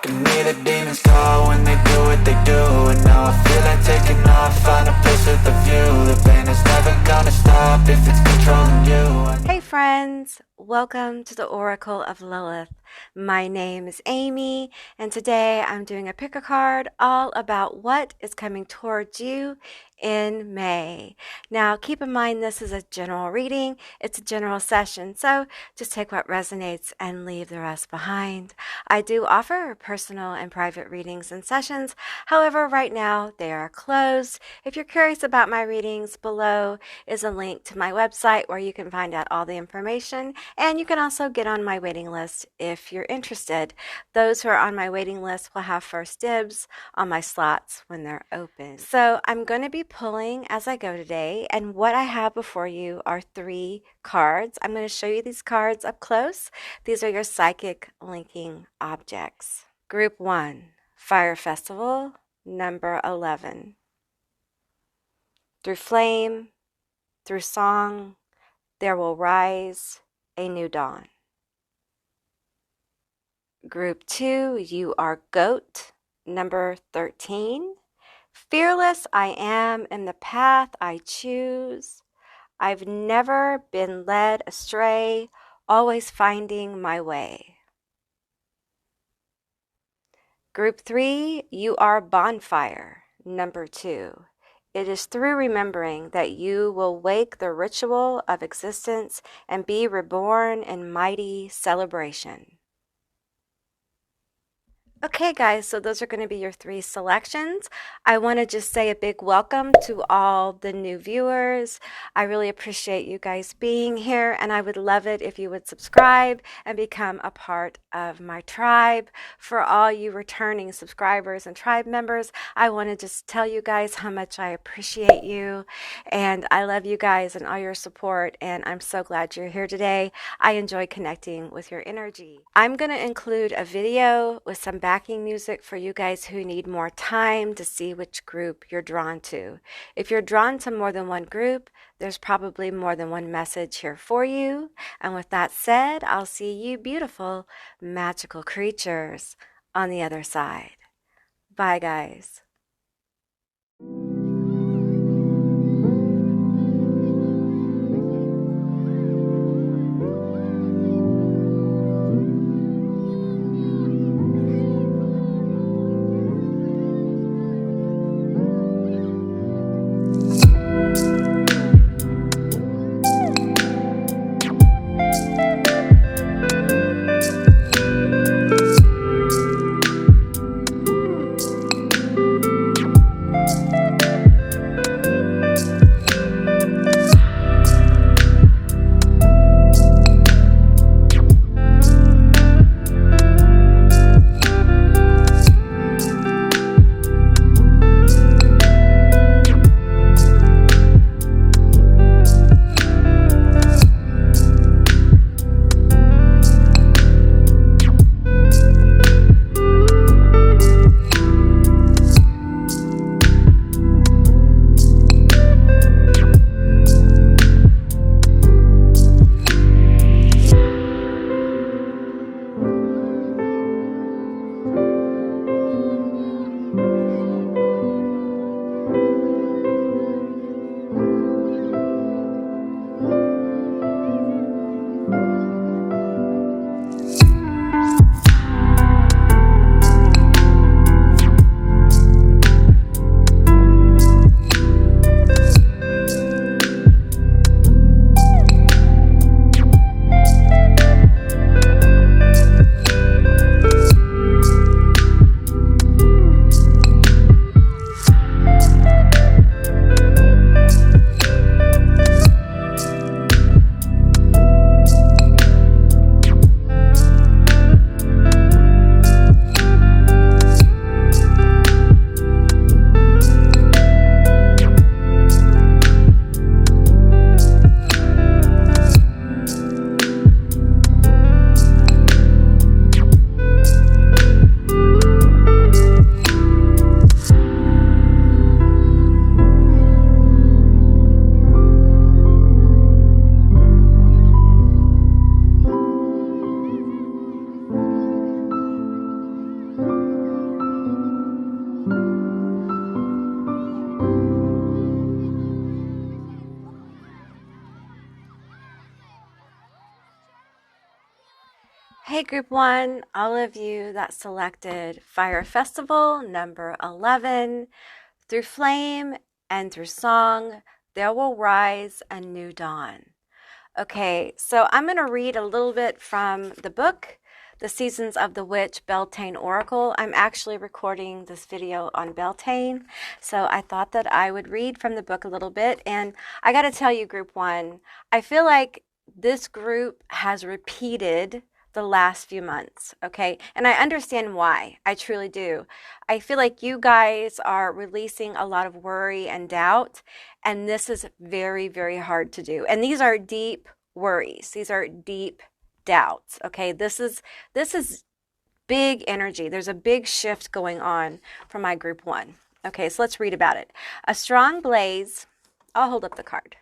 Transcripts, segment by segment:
Give me the demons call when they do what they do. And now I feel like taking off, find a place with a view. The pain is never gonna stop if it's controlling you. Hey friends, welcome to the Oracle of Lilith. My name is Amy, and today I'm doing a pick a card all about what is coming towards you in May. Now keep in mind this is a general reading, it's a general session, so just take what resonates and leave the rest behind. I do offer personal and private readings and sessions, however right now they are closed. If you're curious about my readings, below is a link to my website where you can find out all the information, and you can also get on my waiting list if you're interested. Those who are on my waiting list will have first dibs on my slots when they're open. So I'm going to be pulling as I go today, and what I have before you are 3 cards. I'm going to show you these cards up close. These are your psychic linking objects. Group 1, Fire Festival, number 11. Through flame, through song, there will rise a new dawn. Group 2, you are Goat, number 13. Fearless I am in the path I choose. I've never been led astray, always finding my way. Group 3, you are Bonfire, number 2. It is through remembering that you will wake the ritual of existence and be reborn in mighty celebration. Okay guys, so those are going to be your 3 selections. I want to just say a big welcome to all the new viewers. I really appreciate you guys being here, and I would love it if you would subscribe and become a part of my tribe. For all you returning subscribers and tribe members, I want to just tell you guys how much I appreciate you, and I love you guys and all your support, and I'm so glad you're here today. I enjoy connecting with your energy. I'm going to include a video with some backing music for you guys who need more time to see which group you're drawn to. If you're drawn to more than one group, there's probably more than one message here for you. And with that said, I'll see you beautiful, magical creatures on the other side. Bye, guys. Group 1, all of you that selected Fire Festival number 11, through flame and through song, there will rise a new dawn. Okay, so I'm going to read a little bit from the book, The Seasons of the Witch, Beltane Oracle. I'm actually recording this video on Beltane, so I thought that I would read from the book a little bit. And I got to tell you, Group 1, I feel like this group has repeated the last few months, okay? And I understand why. I truly do. I feel like you guys are releasing a lot of worry and doubt, and this is very, very hard to do. And these are deep worries. These are deep doubts, okay? This is big energy. There's a big shift going on for my Group 1. Okay, so let's read about it. A strong blaze, I'll hold up the card.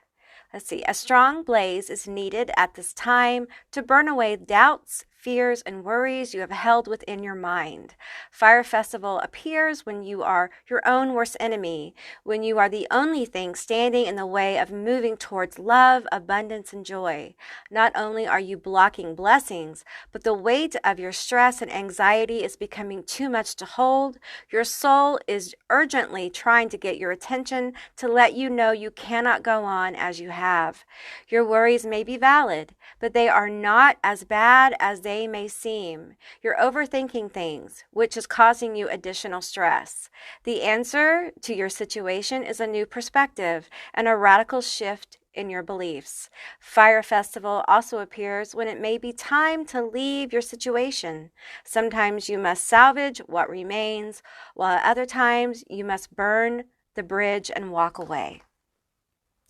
Let's see. A strong blaze is needed at this time to burn away doubts, fears, and worries you have held within your mind. Fire Festival appears when you are your own worst enemy, when you are the only thing standing in the way of moving towards love, abundance, and joy. Not only are you blocking blessings, but the weight of your stress and anxiety is becoming too much to hold. Your soul is urgently trying to get your attention to let you know you cannot go on as you have. Your worries may be valid, but they are not as bad as they may seem. You're overthinking things, which is causing you additional stress. The answer to your situation is a new perspective and a radical shift in your beliefs. Fire Festival also appears when it may be time to leave your situation. Sometimes you must salvage what remains, while at other times you must burn the bridge and walk away.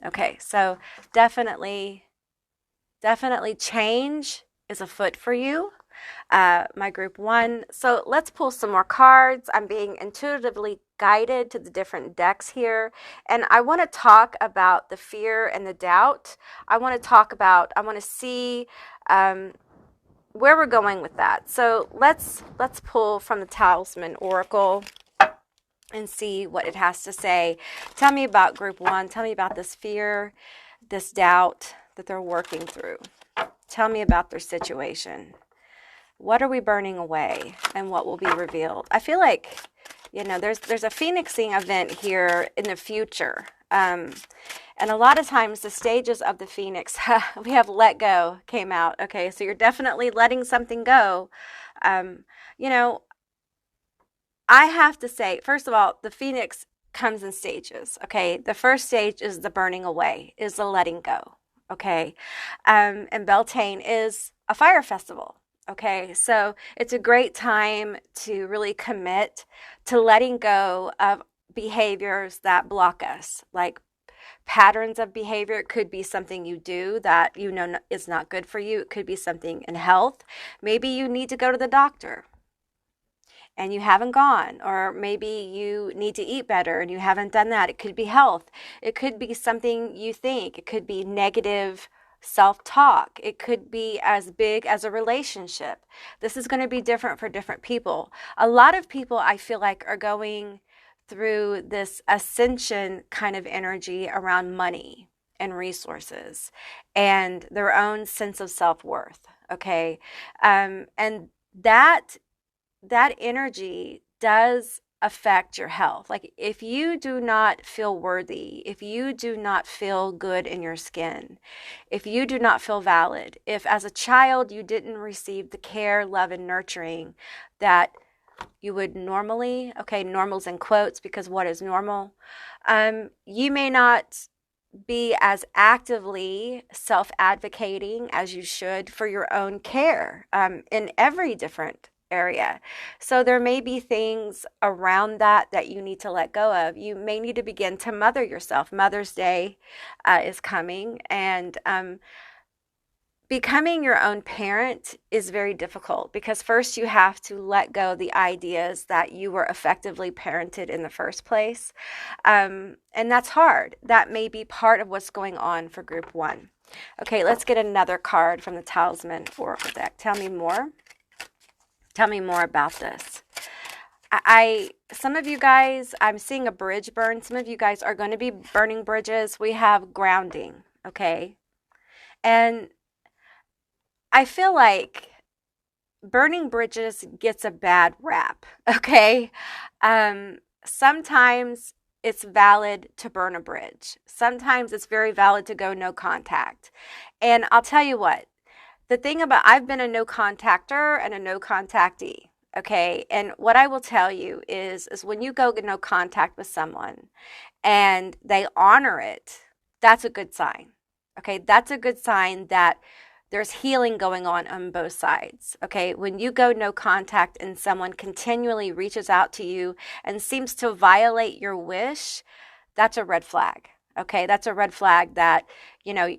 Okay, so definitely change is afoot for you, my Group 1. So let's pull some more cards. I'm being intuitively guided to the different decks here. And I want to talk about the fear and the doubt. I want to see where we're going with that. So let's pull from the Talisman Oracle and see what it has to say. Tell me about Group 1. Tell me about this fear, this doubt that they're working through. Tell me about their situation. What are we burning away and what will be revealed? I feel like, there's a phoenixing event here in the future. And a lot of times the stages of the phoenix, we have let go came out. Okay, so you're definitely letting something go. I have to say, first of all, the phoenix comes in stages. Okay, the first stage is the burning away, is the letting go. Okay, and Beltane is a fire festival. Okay, so it's a great time to really commit to letting go of behaviors that block us, like patterns of behavior. It could be something you do that is not good for you. It could be something in health. Maybe you need to go to the doctor and you haven't gone, or maybe you need to eat better and you haven't done that. It could be health. It could be something you think. It could be negative self-talk. It could be as big as a relationship. This is going to be different for different people. A lot of people, I feel like, are going through this ascension kind of energy around money and resources and their own sense of self-worth. Okay. And that energy does affect your health. Like if you do not feel worthy, if you do not feel good in your skin, if you do not feel valid, if as a child you didn't receive the care, love, and nurturing that you would normally, okay, normal's in quotes because what is normal? You may not be as actively self-advocating as you should for your own care in every different area. So there may be things around that you need to let go of. You may need to begin to mother yourself. Mother's Day is coming, and becoming your own parent is very difficult because first you have to let go the ideas that you were effectively parented in the first place. And that's hard. That may be part of what's going on for Group 1. Okay, let's get another card from the Talisman Oracle deck. Tell me more. Tell me more about this. Some of you guys, I'm seeing a bridge burn. Some of you guys are going to be burning bridges. We have grounding, okay? And I feel like burning bridges gets a bad rap, okay? Sometimes it's valid to burn a bridge. Sometimes it's very valid to go no contact. And I'll tell you what, the thing about, I've been a no contactor and a no contactee, okay? And what I will tell you is when you go no contact with someone and they honor it, that's a good sign, okay? That's a good sign that there's healing going on both sides, okay? When you go no contact and someone continually reaches out to you and seems to violate your wish, that's a red flag, okay? That's a red flag that, you know,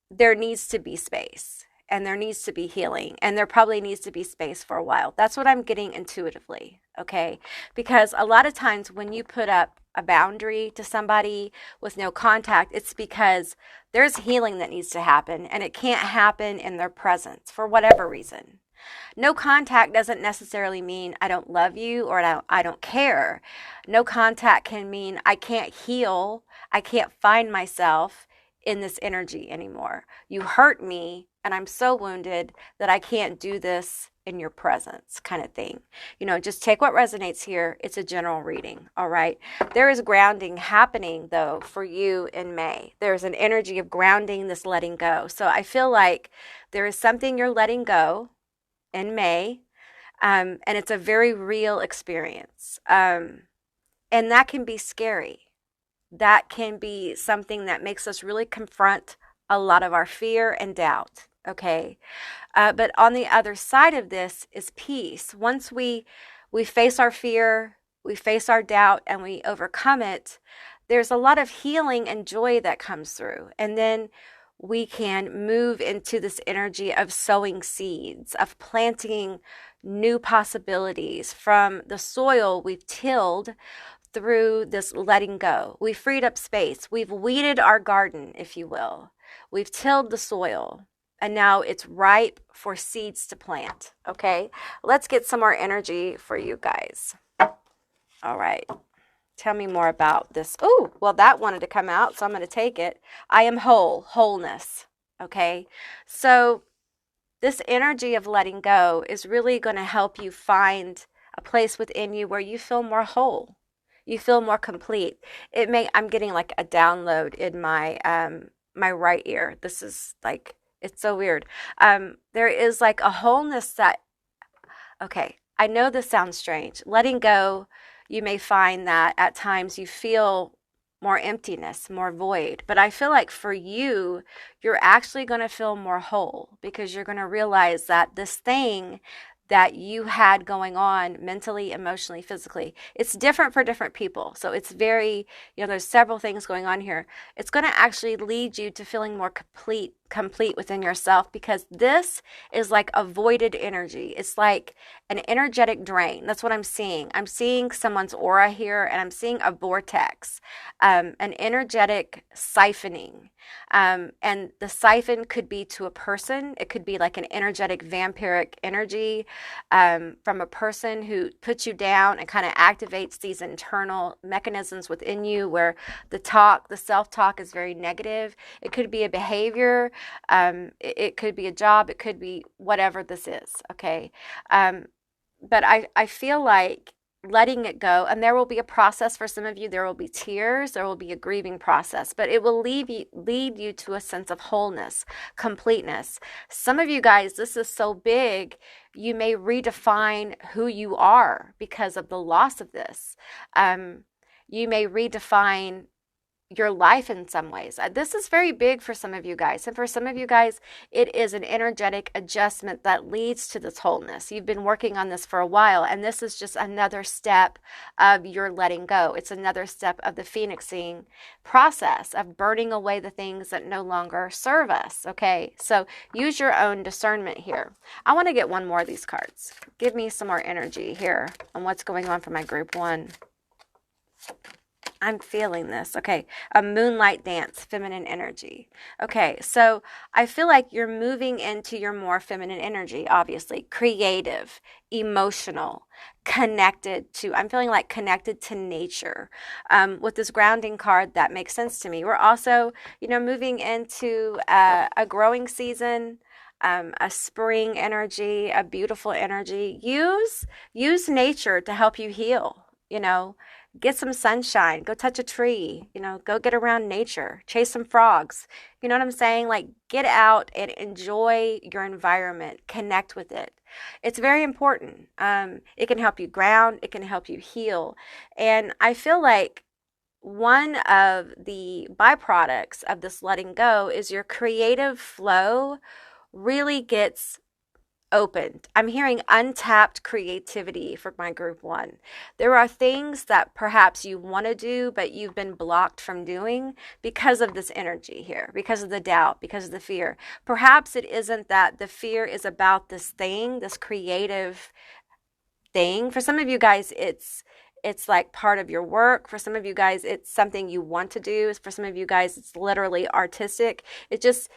there needs to be space and there needs to be healing and there probably needs to be space for a while. That's what I'm getting intuitively, okay? Because a lot of times when you put up a boundary to somebody with no contact, it's because there's healing that needs to happen and it can't happen in their presence for whatever reason. No contact doesn't necessarily mean I don't love you or I don't care. No contact can mean I can't heal, I can't find myself in this energy anymore. You hurt me and I'm so wounded that I can't do this in your presence, kind of thing. You know, just take what resonates here. It's a general reading, all right? There is grounding happening, though, for you in May. There's an energy of grounding, this letting go. So I feel like there is something you're letting go in May, and it's a very real experience. And that can be scary. That can be something that makes us really confront a lot of our fear and doubt, okay? But on the other side of this is peace. Once we face our fear, we face our doubt, and we overcome it, there's a lot of healing and joy that comes through. And then we can move into this energy of sowing seeds, of planting new possibilities from the soil we've tilled through this letting go. We freed up space. We've weeded our garden, if you will. We've tilled the soil. And now it's ripe for seeds to plant, okay? Let's get some more energy for you guys. All right. Tell me more about this. Oh, well, that wanted to come out, so I'm going to take it. I am whole, wholeness, okay? So this energy of letting go is really going to help you find a place within you where you feel more whole. You feel more complete. I'm getting like a download in my my right ear. This is like, it's so weird. There is like a wholeness that, okay, I know this sounds strange. Letting go, you may find that at times you feel more emptiness, more void. But I feel like for you, you're actually going to feel more whole because you're going to realize that this thing that you had going on mentally, emotionally, physically, it's different for different people. So it's very, there's several things going on here. It's going to actually lead you to feeling more complete within yourself, because this is like a voided energy. It's like an energetic drain. That's what I'm seeing. I'm seeing someone's aura here, and I'm seeing a vortex, an energetic siphoning. And the siphon could be to a person. It could be like an energetic vampiric energy from a person who puts you down and kind of activates these internal mechanisms within you where the self-talk is very negative. It could be a behavior. It could be a job. It could be whatever this is. Okay. But I feel like letting it go, and there will be a process for some of you. There will be tears, there will be a grieving process, but it will lead you to a sense of wholeness, completeness. Some of you guys, this is so big, you may redefine who you are because of the loss of this. You may redefine your life in some ways. This is very big for some of you guys. And for some of you guys, it is an energetic adjustment that leads to this wholeness. You've been working on this for a while, and this is just another step of your letting go. It's another step of the phoenixing process of burning away the things that no longer serve us. Okay, so use your own discernment here. I want to get one more of these cards. Give me some more energy here on what's going on for my group one. I'm feeling this. Okay. A moonlight dance, feminine energy. Okay. So I feel like you're moving into your more feminine energy, obviously. Creative, emotional, I'm feeling like connected to nature. With this grounding card, that makes sense to me. We're also, moving into a growing season. a spring energy, a beautiful energy. Use nature to help you heal. Get some sunshine, go touch a tree, go get around nature, chase some frogs. You know what I'm saying? Like, get out and enjoy your environment, connect with it. It's very important. It can help you ground, it can help you heal. And I feel like one of the byproducts of this letting go is your creative flow really gets opened. I'm hearing untapped creativity for my group one. There are things that perhaps you want to do, but you've been blocked from doing because of this energy here, because of the doubt, because of the fear. Perhaps it isn't that the fear is about this thing, this creative thing. For some of you guys, it's like part of your work. For some of you guys, it's something you want to do. For some of you guys, it's literally artistic. It just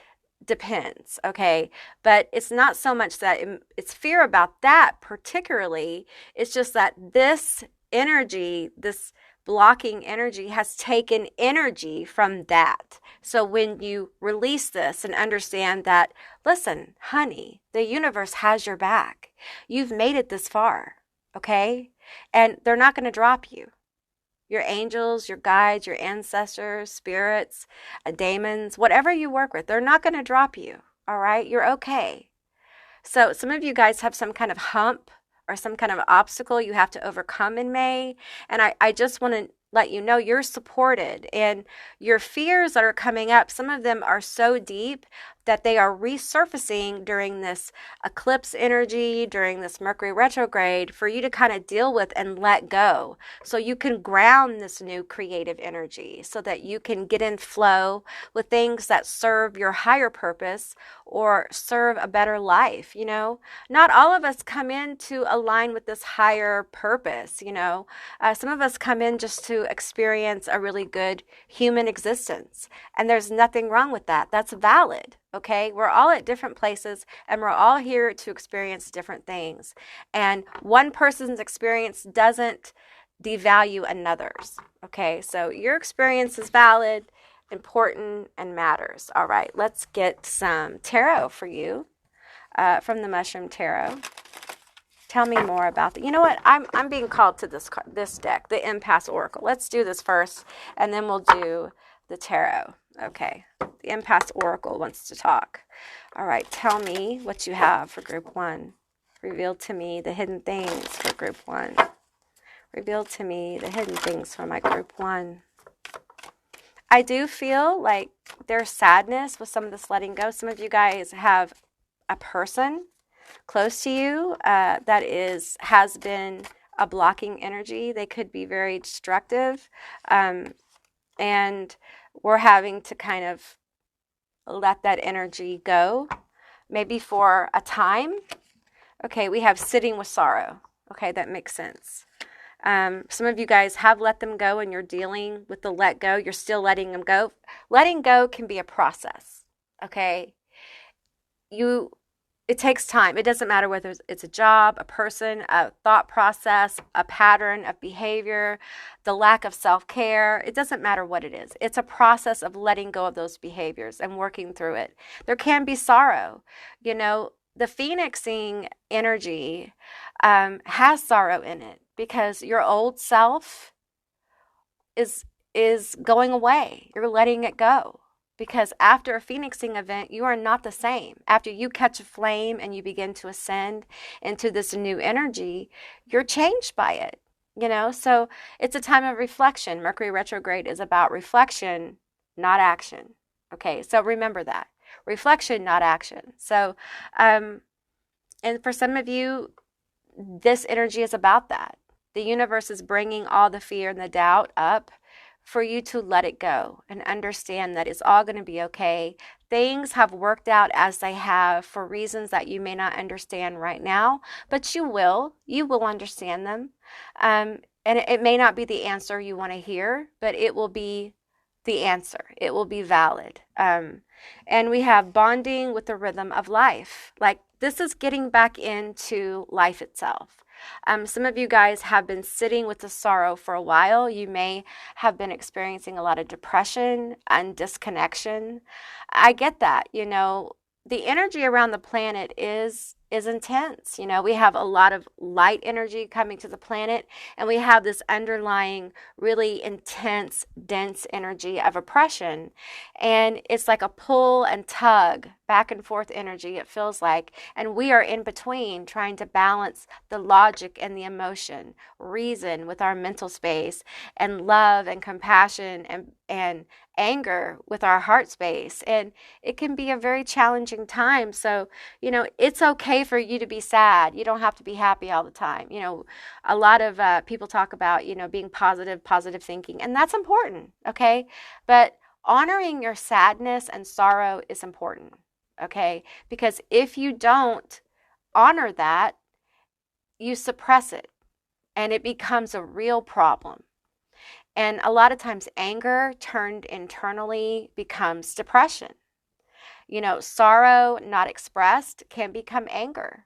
depends, okay? But it's not so much that it's fear about that particularly. It's just that this energy, this blocking energy, has taken energy from that. So when you release this and understand that, listen, honey, the universe has your back. You've made it this far, okay? And they're not going to drop you. Your angels, your guides, your ancestors, spirits, daemons, whatever you work with, they're not going to drop you. All right? You're okay. So some of you guys have some kind of hump or some kind of obstacle you have to overcome in May. And I just want to let you know you're supported, and your fears that are coming up, some of them are so deep that they are resurfacing during this eclipse energy, during this Mercury retrograde, for you to kind of deal with and let go, so you can ground this new creative energy, so that you can get in flow with things that serve your higher purpose or serve a better life. Not all of us come in to align with this higher purpose. Some of us come in just to experience a really good human existence, and there's nothing wrong with that. That's valid. Okay, we're all at different places, and we're all here to experience different things. And one person's experience doesn't devalue another's. Okay, so your experience is valid, important, and matters. All right, let's get some tarot for you from the Mushroom Tarot. Tell me more about that. You know what? I'm being called to this deck, the Impasse Oracle. Let's do this first, and then we'll do the tarot. Okay, the Impasse Oracle wants to talk. All right, tell me what you have for group one. Reveal to me the hidden things for group one. Reveal to me the hidden things for my group one. I do feel like there's sadness with some of this letting go. Some of you guys have a person close to you that has been a blocking energy. They could be very destructive, and we're having to kind of let that energy go, maybe for a time. Okay, we have sitting with sorrow. Okay, that makes sense. Some of you guys have let them go, and you're dealing with the let go. You're still letting them go. Letting go can be a process. Okay, it takes time. It doesn't matter whether it's a job, a person, a thought process, a pattern of behavior, the lack of self-care. It doesn't matter what it is. It's a process of letting go of those behaviors and working through it. There can be sorrow. The phoenixing energy has sorrow in it, because your old self is going away. You're letting it go. Because after a phoenixing event, you are not the same. After you catch a flame and you begin to ascend into this new energy, you're changed by it. So it's a time of reflection. Mercury retrograde is about reflection, not action. Okay, so remember that. Reflection, not action. So, and for some of you, this energy is about that. The universe is bringing all the fear and the doubt up for you to let it go and understand that it's all going to be okay. Things have worked out as they have for reasons that you may not understand right now, but you will understand them. And it may not be the answer you want to hear, but it will be the answer. It will be valid. And we have bonding with the rhythm of life. Like, this is getting back into life itself. Some of you guys have been sitting with the sorrow for a while. You may have been experiencing a lot of depression and disconnection. I get that. the energy around the planet is intense. You know, we have a lot of light energy coming to the planet, and we have this underlying really intense, dense energy of oppression. And it's like a pull and tug, back and forth energy, it feels like. And we are in between trying to balance the logic and the emotion, reason with our mental space, and love and compassion and anger with our heart space. And it can be a very challenging time. So, you know, it's okay for you to be sad. You don't have to be happy all the time. You know, a lot of people talk about, you know, being positive, positive thinking, and that's important, okay? But honoring your sadness and sorrow is important, okay? Because if you don't honor that, you suppress it, and it becomes a real problem. And a lot of times anger turned internally becomes depression. You know, sorrow not expressed can become anger.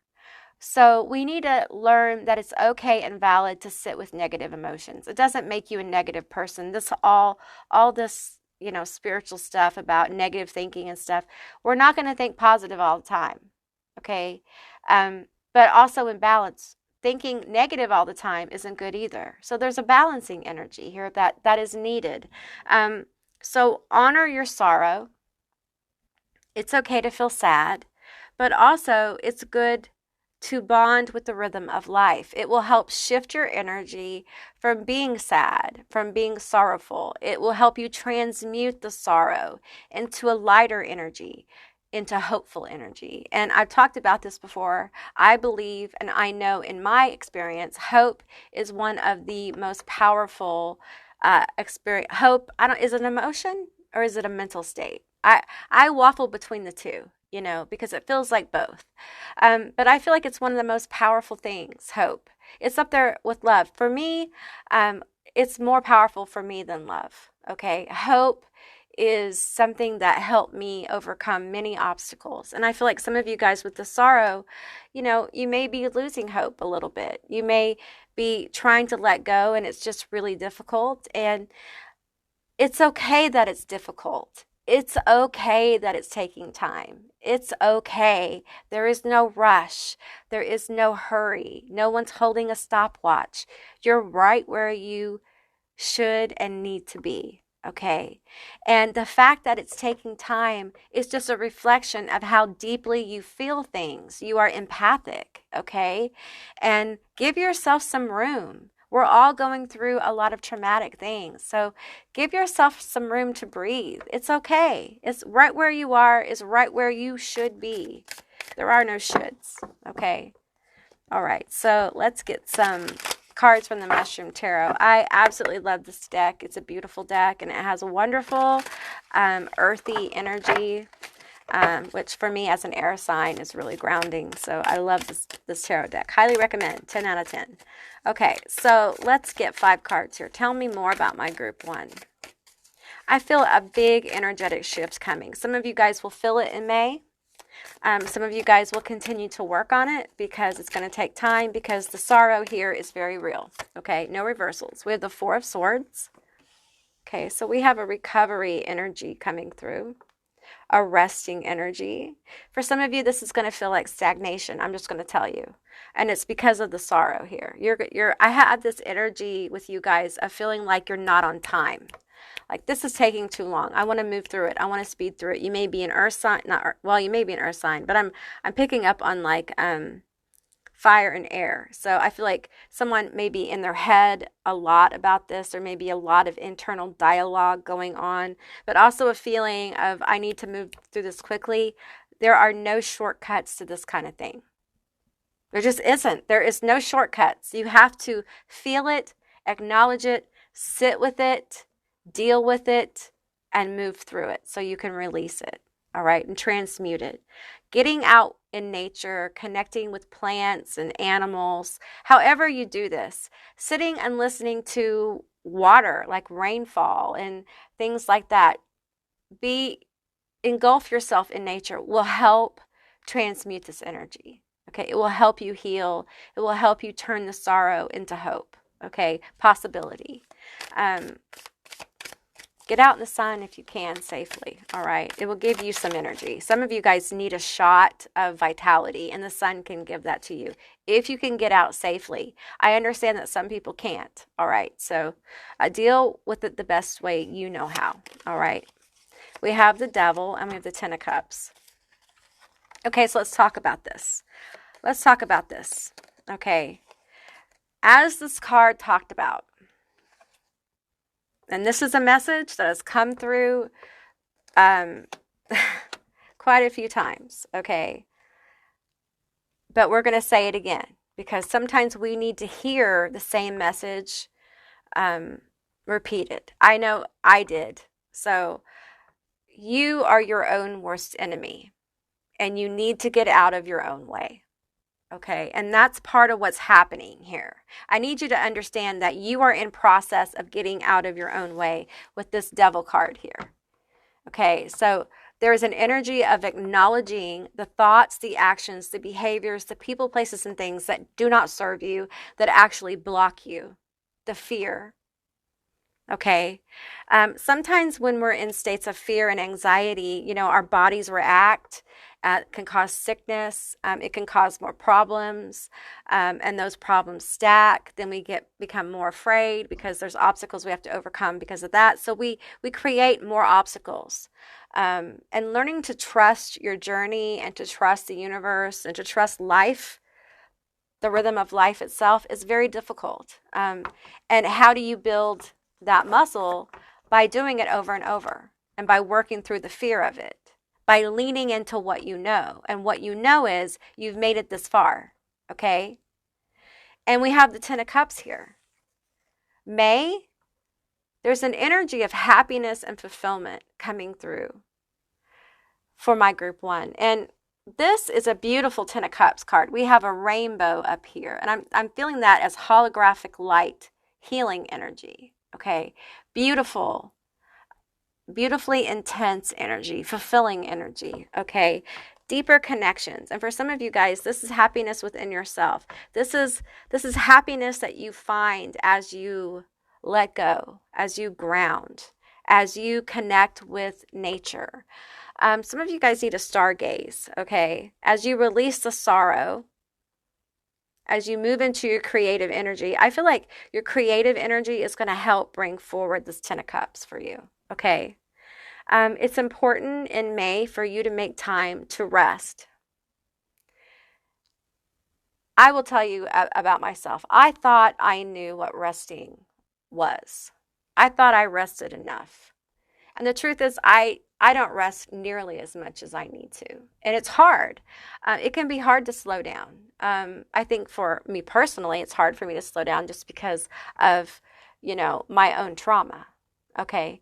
So we need to learn that it's okay and valid to sit with negative emotions. It doesn't make you a negative person. This all this, you know, spiritual stuff about negative thinking and stuff. We're not going to think positive all the time. Okay? But also in balance. Thinking negative all the time isn't good either. So there's a balancing energy here that is needed. So honor your sorrow. It's okay to feel sad, but also it's good to bond with the rhythm of life. It will help shift your energy from being sad, from being sorrowful. It will help you transmute the sorrow into a lighter energy, into hopeful energy. And I've talked about this before. I believe, and I know in my experience, hope is one of the most powerful experience. Hope, is it an emotion or is it a mental state? I waffle between the two, you know, because it feels like both. But I feel like it's one of the most powerful things, hope. It's up there with love. For me, it's more powerful for me than love, okay? Hope is something that helped me overcome many obstacles. And I feel like some of you guys with the sorrow, you know, you may be losing hope a little bit. You may be trying to let go and it's just really difficult. And it's okay that it's difficult. It's okay that it's taking time. It's okay. There is no rush. There is no hurry. No one's holding a stopwatch. You're right where you should and need to be. Okay. And the fact that it's taking time is just a reflection of how deeply you feel things. You are empathic. Okay. And give yourself some room. We're all going through a lot of traumatic things. So give yourself some room to breathe. It's okay. It's right where you are is right where you should be. There are no shoulds. Okay. All right. So let's get some cards from the Mushroom Tarot. I absolutely love this deck. It's a beautiful deck and it has a wonderful earthy energy, which for me as an air sign is really grounding. So I love this tarot deck. Highly recommend. 10 out of 10. Okay, so let's get 5 cards here. Tell me more about my group 1. I feel a big energetic shift coming. Some of you guys will feel it in May. Some of you guys will continue to work on it because it's going to take time because the sorrow here is very real. Okay, no reversals. We have the 4 of Swords. Okay, so we have a recovery energy coming through. A resting energy. For some of you, this is going to feel like stagnation. I'm just going to tell you. And it's because of the sorrow here. I have this energy with you guys of feeling like you're not on time. Like this is taking too long. I want to move through it. I want to speed through it. You may be an earth sign, you may be an earth sign, but I'm picking up on like fire and air. So I feel like someone may be in their head a lot about this. There may be a lot of internal dialogue going on, but also a feeling of I need to move through this quickly. There are no shortcuts to this kind of thing. There just isn't. There is no shortcuts. You have to feel it, acknowledge it, sit with it, deal with it, and move through it so you can release it. All right, and transmute it. Getting out in nature, connecting with plants and animals, however you do this, sitting and listening to water like rainfall and things like that, engulf yourself in nature will help transmute this energy. Okay, it will help you heal. It will help you turn the sorrow into hope. Okay, possibility. Get out in the sun if you can safely, all right? It will give you some energy. Some of you guys need a shot of vitality, and the sun can give that to you if you can get out safely. I understand that some people can't, all right? So deal with it the best way you know how, all right? We have the Devil, and we have the Ten of Cups. Okay, so let's talk about this. Let's talk about this, okay? As this card talked about, and this is a message that has come through quite a few times, okay? But we're going to say it again because sometimes we need to hear the same message repeated. I know I did. So you are your own worst enemy, and you need to get out of your own way. Okay, and that's part of what's happening here. I need you to understand that you are in process of getting out of your own way with this Devil card here. Okay, so there is an energy of acknowledging the thoughts, the actions, the behaviors, the people, places, and things that do not serve you, that actually block you, the fear. Okay, sometimes when we're in states of fear and anxiety, you know, our bodies react. It can cause sickness. It can cause more problems, and those problems stack. Then we become more afraid because there's obstacles we have to overcome because of that. So we create more obstacles. And learning to trust your journey and to trust the universe and to trust life, the rhythm of life itself, is very difficult. And how do you build that muscle? By doing it over and over, and by working through the fear of it, by leaning into what you know. And what you know is you've made it this far, okay? And we have the Ten of Cups here. May, there's an energy of happiness and fulfillment coming through for my group 1. And this is a beautiful Ten of Cups card. We have a rainbow up here, and I'm feeling that as holographic light, healing energy, okay? Beautiful, beautifully intense energy, fulfilling energy, okay? Deeper connections. And for some of you guys, this is happiness within yourself. This is happiness that you find as you let go, as you ground, as you connect with nature. Some of you guys need to stargaze, okay? As you release the sorrow, as you move into your creative energy, I feel like your creative energy is going to help bring forward this Ten of Cups for you, okay? It's important in May for you to make time to rest. I will tell you about myself. I thought I knew what resting was. I thought I rested enough. And the truth is, I don't rest nearly as much as I need to. And it's hard. It can be hard to slow down. I think for me personally, it's hard for me to slow down just because of, you know, my own trauma. Okay.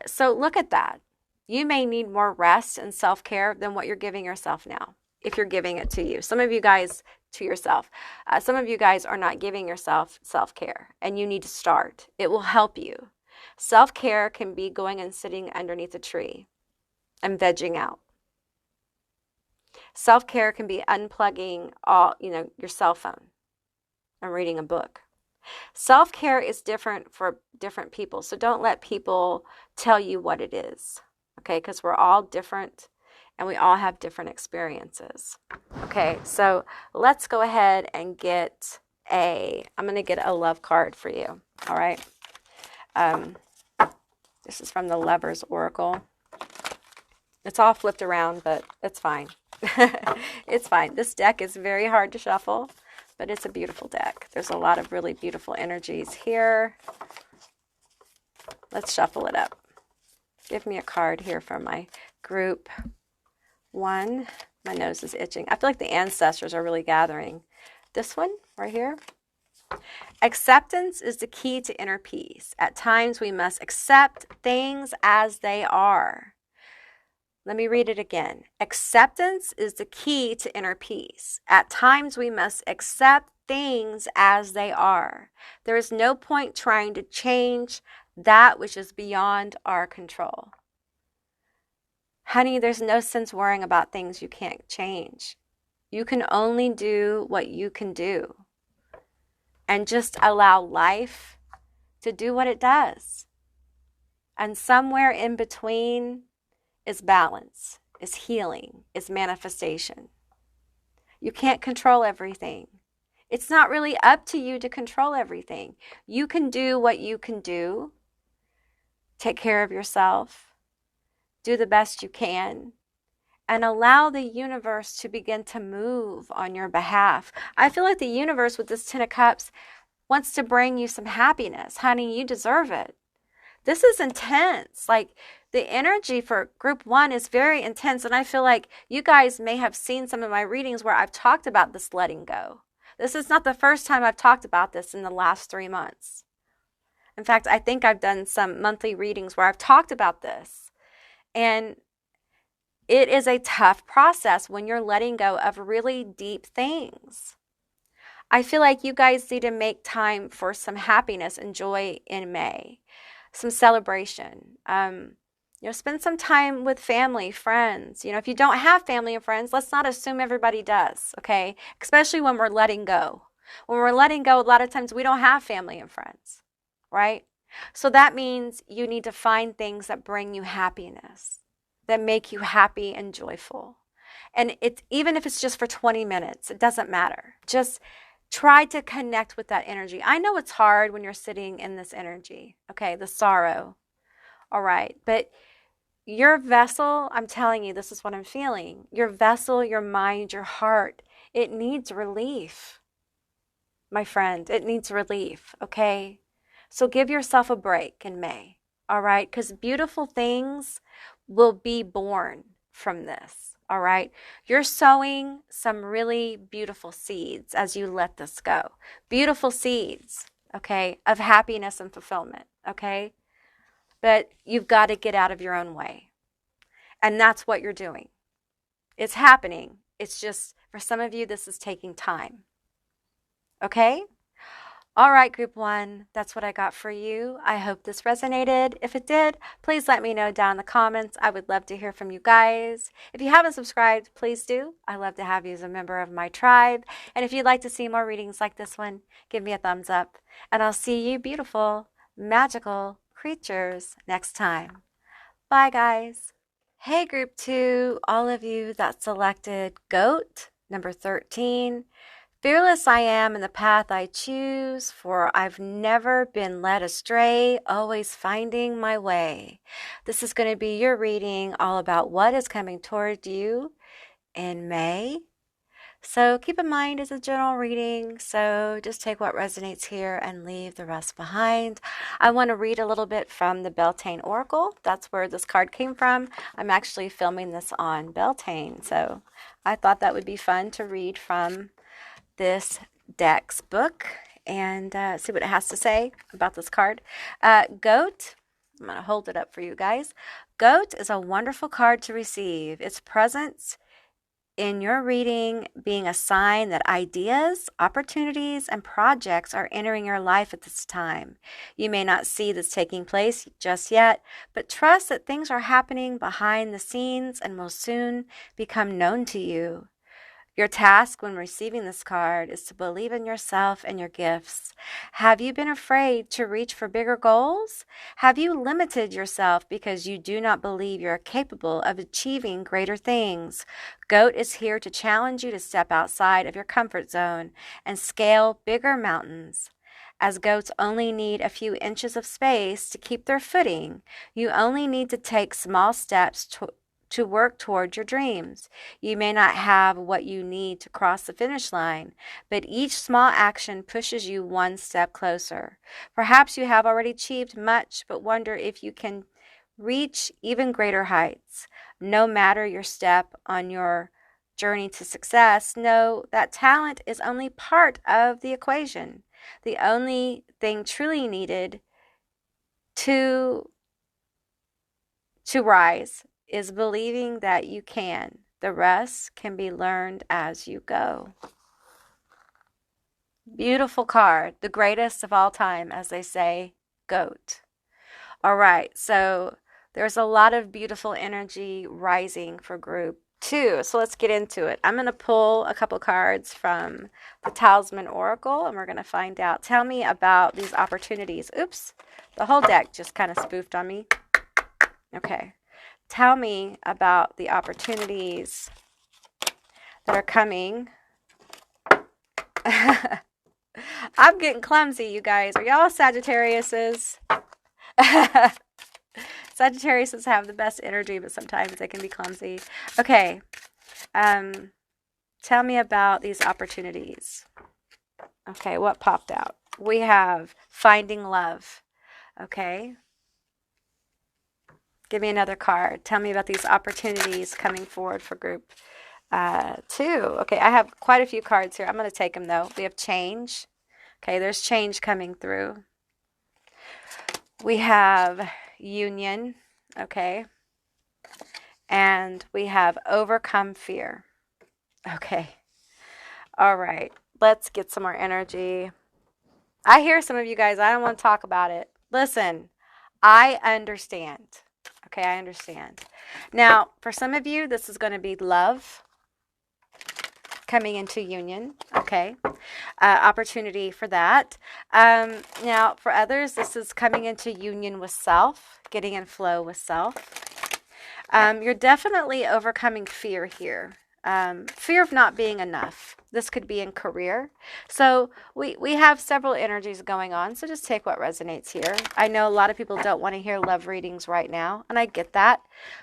So look at that. You may need more rest and self-care than what you're giving yourself now, if you're giving it to you. Some of you guys to yourself. Some of you guys are not giving yourself self-care, and you need to start. It will help you. Self-care can be going and sitting underneath a tree and vegging out. Self-care can be unplugging your cell phone and reading a book. Self-care is different for different people, so don't let people tell you what it is, okay? Because we're all different and we all have different experiences. Okay, so let's go ahead and I'm going to get a love card for you, all right? This is from the Lover's Oracle. It's all flipped around, but it's fine. It's fine. This deck is very hard to shuffle, but it's a beautiful deck. There's a lot of really beautiful energies here. Let's shuffle it up. Give me a card here from my group 1. My nose is itching. I feel like the ancestors are really gathering. This one right here. Acceptance is the key to inner peace. At times we must accept things as they are. Let me read it again. Acceptance is the key to inner peace. At times we must accept things as they are. There is no point trying to change that which is beyond our control. Honey, there's no sense worrying about things you can't change. You can only do what you can do. And just allow life to do what it does. And somewhere in between is balance, is healing, is manifestation. You can't control everything. It's not really up to you to control everything. You can do what you can do. Take care of yourself. Do the best you can. And allow the universe to begin to move on your behalf. I feel like the universe with this 10 of Cups wants to bring you some happiness. Honey, you deserve it. This is intense. Like, the energy for group 1 is very intense. And I feel like you guys may have seen some of my readings where I've talked about this letting go. This is not the first time I've talked about this in the last 3 months. In fact, I think I've done some monthly readings where I've talked about this. And it is a tough process when you're letting go of really deep things. I feel like you guys need to make time for some happiness and joy in May, some celebration. Spend some time with family, friends. If you don't have family and friends, let's not assume everybody does, okay? Especially when we're letting go. When we're letting go, a lot of times we don't have family and friends, right? So that means you need to find things that bring you happiness, that make you happy and joyful. And even if it's just for 20 minutes, it doesn't matter. Just try to connect with that energy. I know it's hard when you're sitting in this energy, okay, the sorrow. All right, but your vessel, I'm telling you, this is what I'm feeling. Your vessel, your mind, your heart, it needs relief, my friend. It needs relief, okay? So give yourself a break in May, all right? Because beautiful things will be born from this, all right? You're sowing some really beautiful seeds as you let this go. Beautiful seeds, okay, of happiness and fulfillment, okay? But you've got to get out of your own way. And that's what you're doing. It's happening. It's just, for some of you, this is taking time. Okay? All right, group 1, that's what I got for you. I hope this resonated. If it did, please let me know down in the comments. I would love to hear from you guys. If you haven't subscribed, please do. I love to have you as a member of my tribe. And if you'd like to see more readings like this one, give me a thumbs up. And I'll see you beautiful, magical creatures next time. Bye, guys. Hey, group 2, all of you that selected GOAT, number 13. Fearless I am in the path I choose, for I've never been led astray, always finding my way. This is going to be your reading all about what is coming toward you in May. So keep in mind it's a general reading, so just take what resonates here and leave the rest behind. I want to read a little bit from the Beltane Oracle. That's where this card came from. I'm actually filming this on Beltane, so I thought that would be fun to read from this deck's book and see what it has to say about this card. Goat, I'm going to hold it up for you guys. Goat is a wonderful card to receive. Its presence in your reading being a sign that ideas, opportunities, and projects are entering your life at this time. You may not see this taking place just yet, but trust that things are happening behind the scenes and will soon become known to you. Your task when receiving this card is to believe in yourself and your gifts. Have you been afraid to reach for bigger goals? Have you limited yourself because you do not believe you're capable of achieving greater things? Goat is here to challenge you to step outside of your comfort zone and scale bigger mountains. As goats only need a few inches of space to keep their footing, you only need to take small steps to work toward your dreams. You may not have what you need to cross the finish line, but each small action pushes you one step closer. Perhaps you have already achieved much, but wonder if you can reach even greater heights. No matter your step on your journey to success, know that talent is only part of the equation. The only thing truly needed to rise is believing that you can. The rest can be learned as you go. Beautiful card, the greatest of all time, as they say, GOAT. All right, so there's a lot of beautiful energy rising for group 2. So let's get into it. I'm going to pull a couple cards from the Talisman Oracle, and we're going to find out. Tell me about these opportunities. Oops, the whole deck just kind of spoofed on me. Okay. Tell me about the opportunities that are coming. I'm getting clumsy, you guys. Are y'all Sagittariuses? Sagittariuses have the best energy, but sometimes they can be clumsy. Okay. Tell me about these opportunities. Okay, what popped out? We have finding love. Okay. Give me another card. Tell me about these opportunities coming forward for group 2. Okay, I have quite a few cards here. I'm going to take them though. We have change. Okay, there's change coming through. We have union. Okay. And we have overcome fear. Okay. All right. Let's get some more energy. I hear some of you guys, I don't want to talk about it. Listen, I understand. Okay, I understand. Now, for some of you, this is going to be love coming into union. Okay, opportunity for that. Now, for others, this is coming into union with self, getting in flow with self. You're definitely overcoming fear here. Fear of not being enough. This could be in career. So we have several energies going on. So just take what resonates here. I know a lot of people don't want to hear love readings right now, and I get that.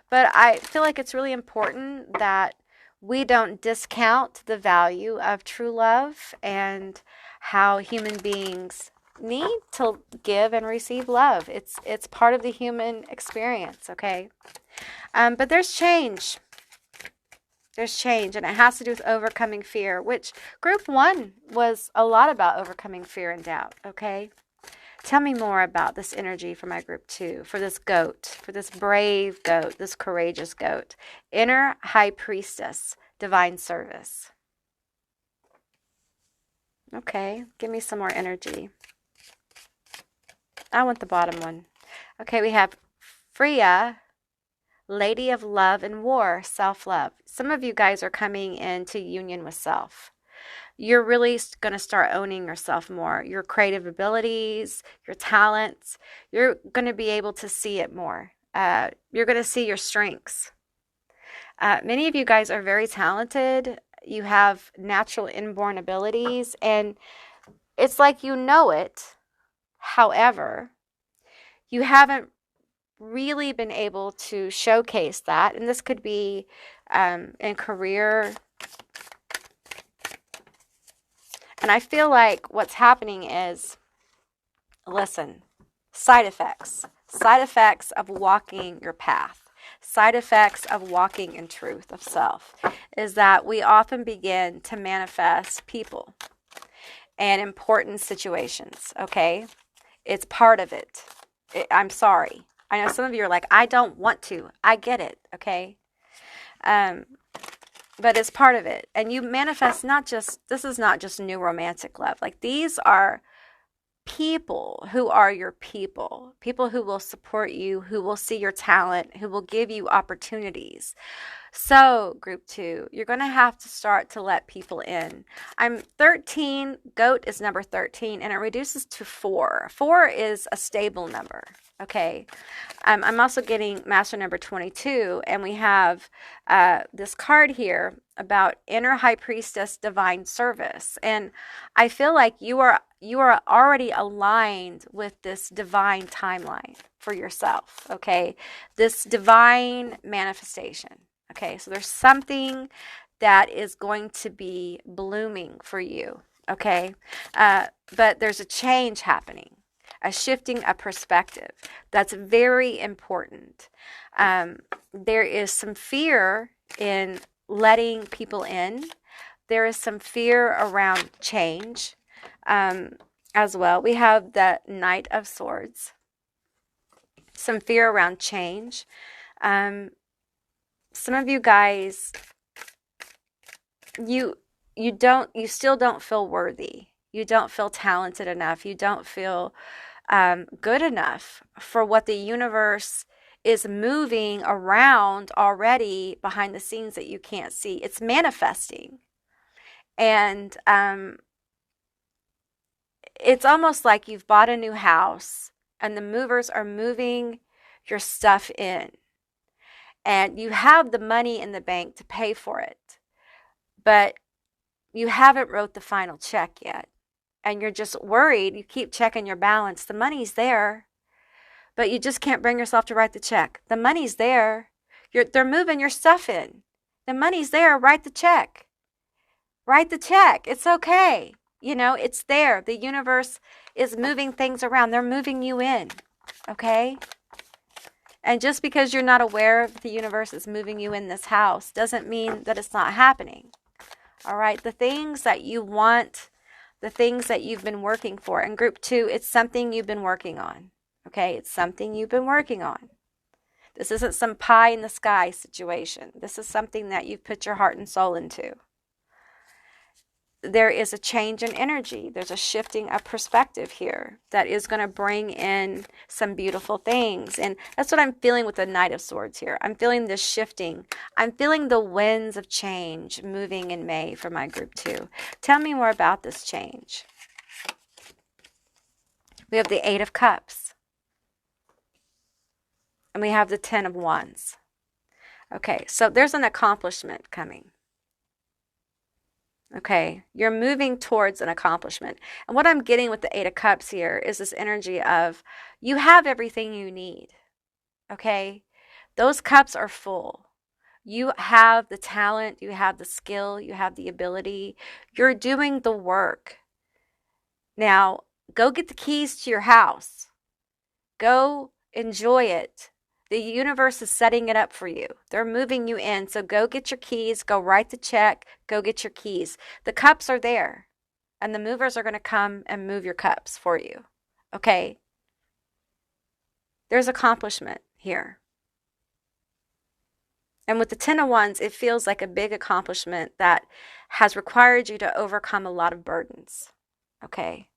But I feel like it's really important that we don't discount the value of true love and how human beings need to give and receive love. It's part of the human experience, okay? But there's change. There's change, and it has to do with overcoming fear, which group 1 was a lot about overcoming fear and doubt, okay? Tell me more about this energy for my group 2, for this goat, for this brave goat, this courageous goat. Inner high priestess, divine service. Okay, give me some more energy. I want the bottom one. Okay, we have Freya, Lady of Love and War, self-love. Some of you guys are coming into union with self. You're really going to start owning yourself more. Your creative abilities, your talents, you're going to be able to see it more. You're going to see your strengths. Many of you guys are very talented. You have natural inborn abilities, and it's like you know it. However, you haven't really been able to showcase that, and this could be in career. And I feel like what's happening is, listen, side effects of walking your path, side effects of walking in truth of self, is that we often begin to manifest people and important situations. Okay, it's part of it. I'm sorry. I know some of you are like, I don't want to. I get it, okay? But it's part of it. And you manifest this is not just new romantic love. Like, these are people who are your people who will support you, who will see your talent, who will give you opportunities. So, group 2, you're going to have to start to let people in. I'm 13. Goat is number 13, and it reduces to 4. 4 is a stable number. Okay. I'm also getting master number 22, and we have this card here about inner high priestess divine service. And I feel like you are already aligned with this divine timeline for yourself. Okay. This divine manifestation. Okay, so there's something that is going to be blooming for you, okay? But there's a change happening, a shifting of perspective. That's very important. There is some fear in letting people in. There is some fear around change as well. We have the Knight of Swords. Some fear around change. Some of you guys, you still don't feel worthy. You don't feel talented enough. You don't feel good enough for what the universe is moving around already behind the scenes that you can't see. It's manifesting. And it's almost like you've bought a new house and the movers are moving your stuff in. And you have the money in the bank to pay for it, but you haven't wrote the final check yet. And you're just worried. You keep checking your balance. The money's there, but you just can't bring yourself to write the check. The money's there. They're moving your stuff in. The money's there. Write the check. Write the check. It's okay. You know, it's there. The universe is moving things around. They're moving you in. Okay? And just because you're not aware of the universe is moving you in this house doesn't mean that it's not happening. All right? The things that you want, the things that you've been working for. In group 2, it's something you've been working on. Okay? It's something you've been working on. This isn't some pie in the sky situation. This is something that you've put your heart and soul into. There is a change in energy. There's a shifting of perspective here that is going to bring in some beautiful things. And that's what I'm feeling with the Knight of Swords here. I'm feeling this shifting. I'm feeling the winds of change moving in May for my group 2. Tell me more about this change. We have the 8 of Cups. And we have the 10 of Wands. Okay, so there's an accomplishment coming. Okay, you're moving towards an accomplishment. And what I'm getting with the 8 of Cups here is this energy of you have everything you need. Okay, those cups are full. You have the talent, you have the skill, you have the ability. You're doing the work. Now, go get the keys to your house. Go enjoy it. The universe is setting it up for you. They're moving you in. So go get your keys. Go write the check. Go get your keys. The cups are there. And the movers are going to come and move your cups for you. Okay? There's accomplishment here. And with the 10 of Wands, it feels like a big accomplishment that has required you to overcome a lot of burdens. Okay?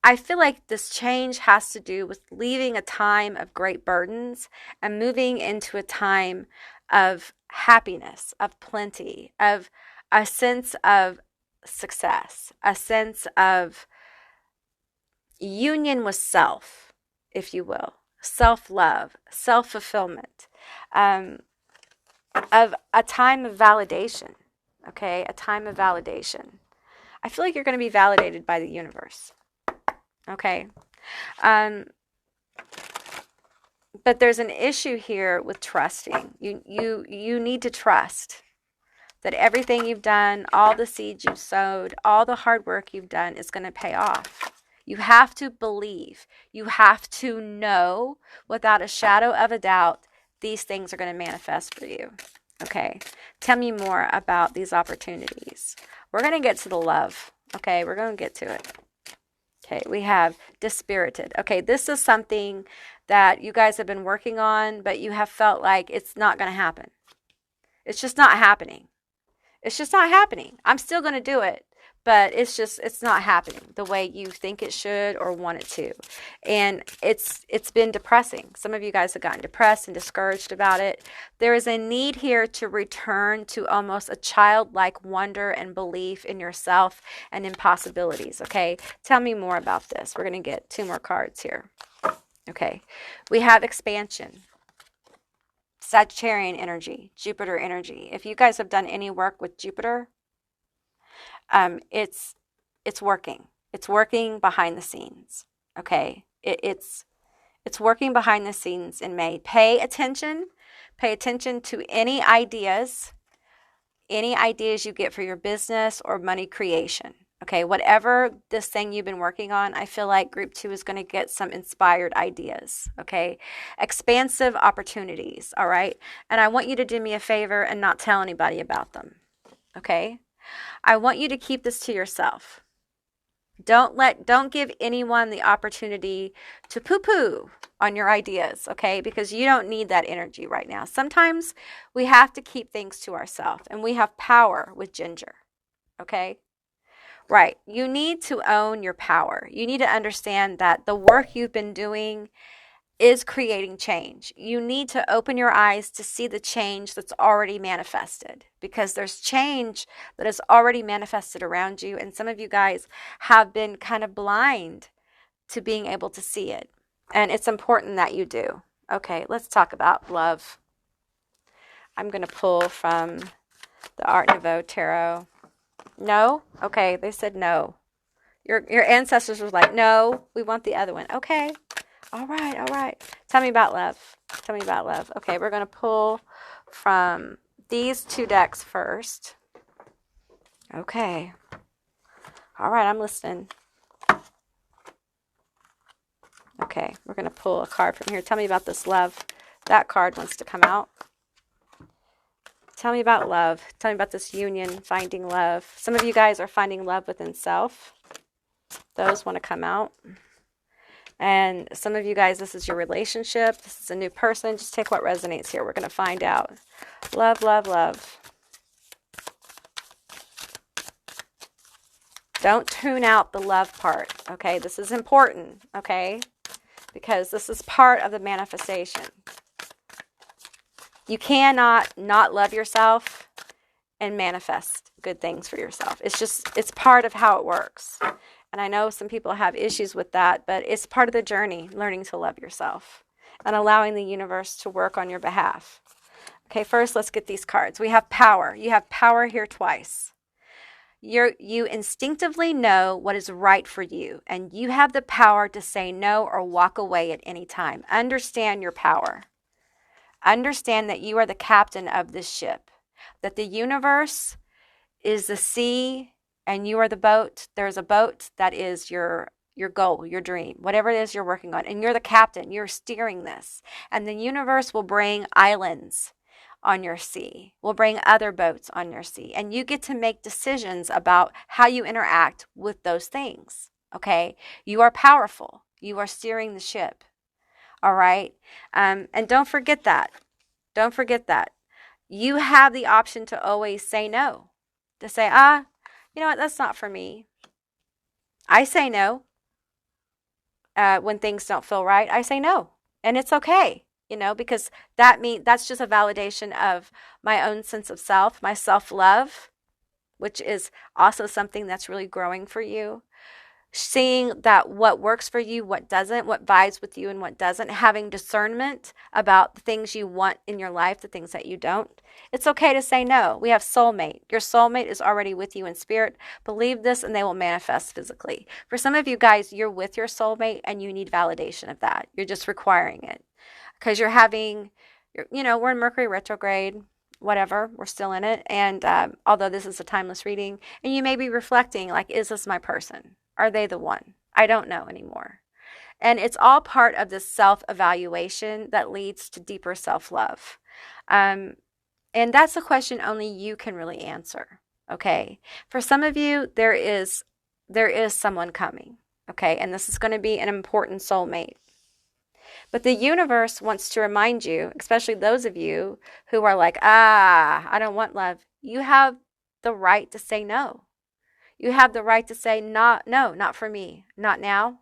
I feel like this change has to do with leaving a time of great burdens and moving into a time of happiness, of plenty, of a sense of success, a sense of union with self, if you will, self-love, self-fulfillment, of a time of validation, okay, a time of validation. I feel like you're going to be validated by the universe. Okay. But there's an issue here with trusting. You need to trust that everything you've done, all the seeds you've sowed, all the hard work you've done is going to pay off. You have to believe. You have to know without a shadow of a doubt these things are going to manifest for you. Okay. Tell me more about these opportunities. We're going to get to the love. Okay. We're going to get to it. Okay, we have dispirited. Okay, this is something that you guys have been working on, but you have felt like it's not going to happen. It's just not happening. It's just not happening. I'm still going to do it, but it's not happening the way you think it should or want it to. And it's been depressing. Some of you guys have gotten depressed and discouraged about it. There is a need here to return to almost a childlike wonder and belief in yourself and in possibilities, okay? Tell me more about this. We're going to get 2 more cards here. Okay. We have expansion. Sagittarian energy, Jupiter energy. If you guys have done any work with Jupiter, it's working. It's working behind the scenes. Okay. It's working behind the scenes in May. Pay attention to any ideas you get for your business or money creation. Okay. Whatever this thing you've been working on, I feel like group 2 is going to get some inspired ideas. Okay. Expansive opportunities. All right. And I want you to do me a favor and not tell anybody about them. Okay. I want you to keep this to yourself. Don't give anyone the opportunity to poo-poo on your ideas, okay? Because you don't need that energy right now. Sometimes we have to keep things to ourselves, and we have power with Ginger, okay? Right. You need to own your power. You need to understand that the work you've been doing is creating change. You need to open your eyes to see the change that's already manifested, because there's change that is already manifested around you. And some of you guys have been kind of blind to being able to see it. And it's important that you do. Okay, let's talk about love. I'm going to pull from the Art Nouveau Tarot. No? Okay, they said no. Your ancestors were like, no, we want the other one. Okay. All right, all right. Tell me about love. Tell me about love. Okay, we're going to pull from these two decks first. Okay. All right, I'm listening. Okay, we're going to pull a card from here. Tell me about this love. That card wants to come out. Tell me about love. Tell me about this union, finding love. Some of you guys are finding love within self. Those want to come out. And some of you guys, this is your relationship. This is a new person. Just take what resonates here. We're going to find out. Love, love, love. Don't tune out the love part, okay? This is important, okay? Because this is part of the manifestation. You cannot not love yourself and manifest good things for yourself. It's part of how it works. And I know some people have issues with that, but it's part of the journey, learning to love yourself and allowing the universe to work on your behalf. Okay, first let's get these cards. We have power. You have power here twice. You instinctively know what is right for you, and you have the power to say no or walk away at any time. Understand your power. Understand that you are the captain of this ship, that the universe is the sea and you are the boat. There's a boat that is your goal, your dream, whatever it is you're working on, and you're the captain. You're steering this, and the universe will bring islands on your sea, will bring other boats on your sea, and you get to make decisions about how you interact with those things. Okay, you are powerful. You are steering the ship. All right, and don't forget that. Don't forget that you have the option to always say no, to say, you know what, that's not for me. I say no when things don't feel right. I say no, and it's okay. You know, because that's just a validation of my own sense of self, my self-love, which is also something that's really growing for you. Seeing that what works for you, what doesn't, what vibes with you and what doesn't, having discernment about the things you want in your life, the things that you don't. It's okay to say no. We have soulmate. Your soulmate is already with you in spirit. Believe this and they will manifest physically. For some of you guys, you're with your soulmate and you need validation of that. You're just requiring it. Because we're in Mercury retrograde, whatever, we're still in it. And although this is a timeless reading, and you may be reflecting, like, is this my person? Are they the one? I don't know anymore. And it's all part of this self-evaluation that leads to deeper self-love. And that's a question only you can really answer, okay? For some of you, there is someone coming, okay? And this is going to be an important soulmate. But the universe wants to remind you, especially those of you who are like, I don't want love. You have the right to say no. You have the right to say, no, not for me. Not now.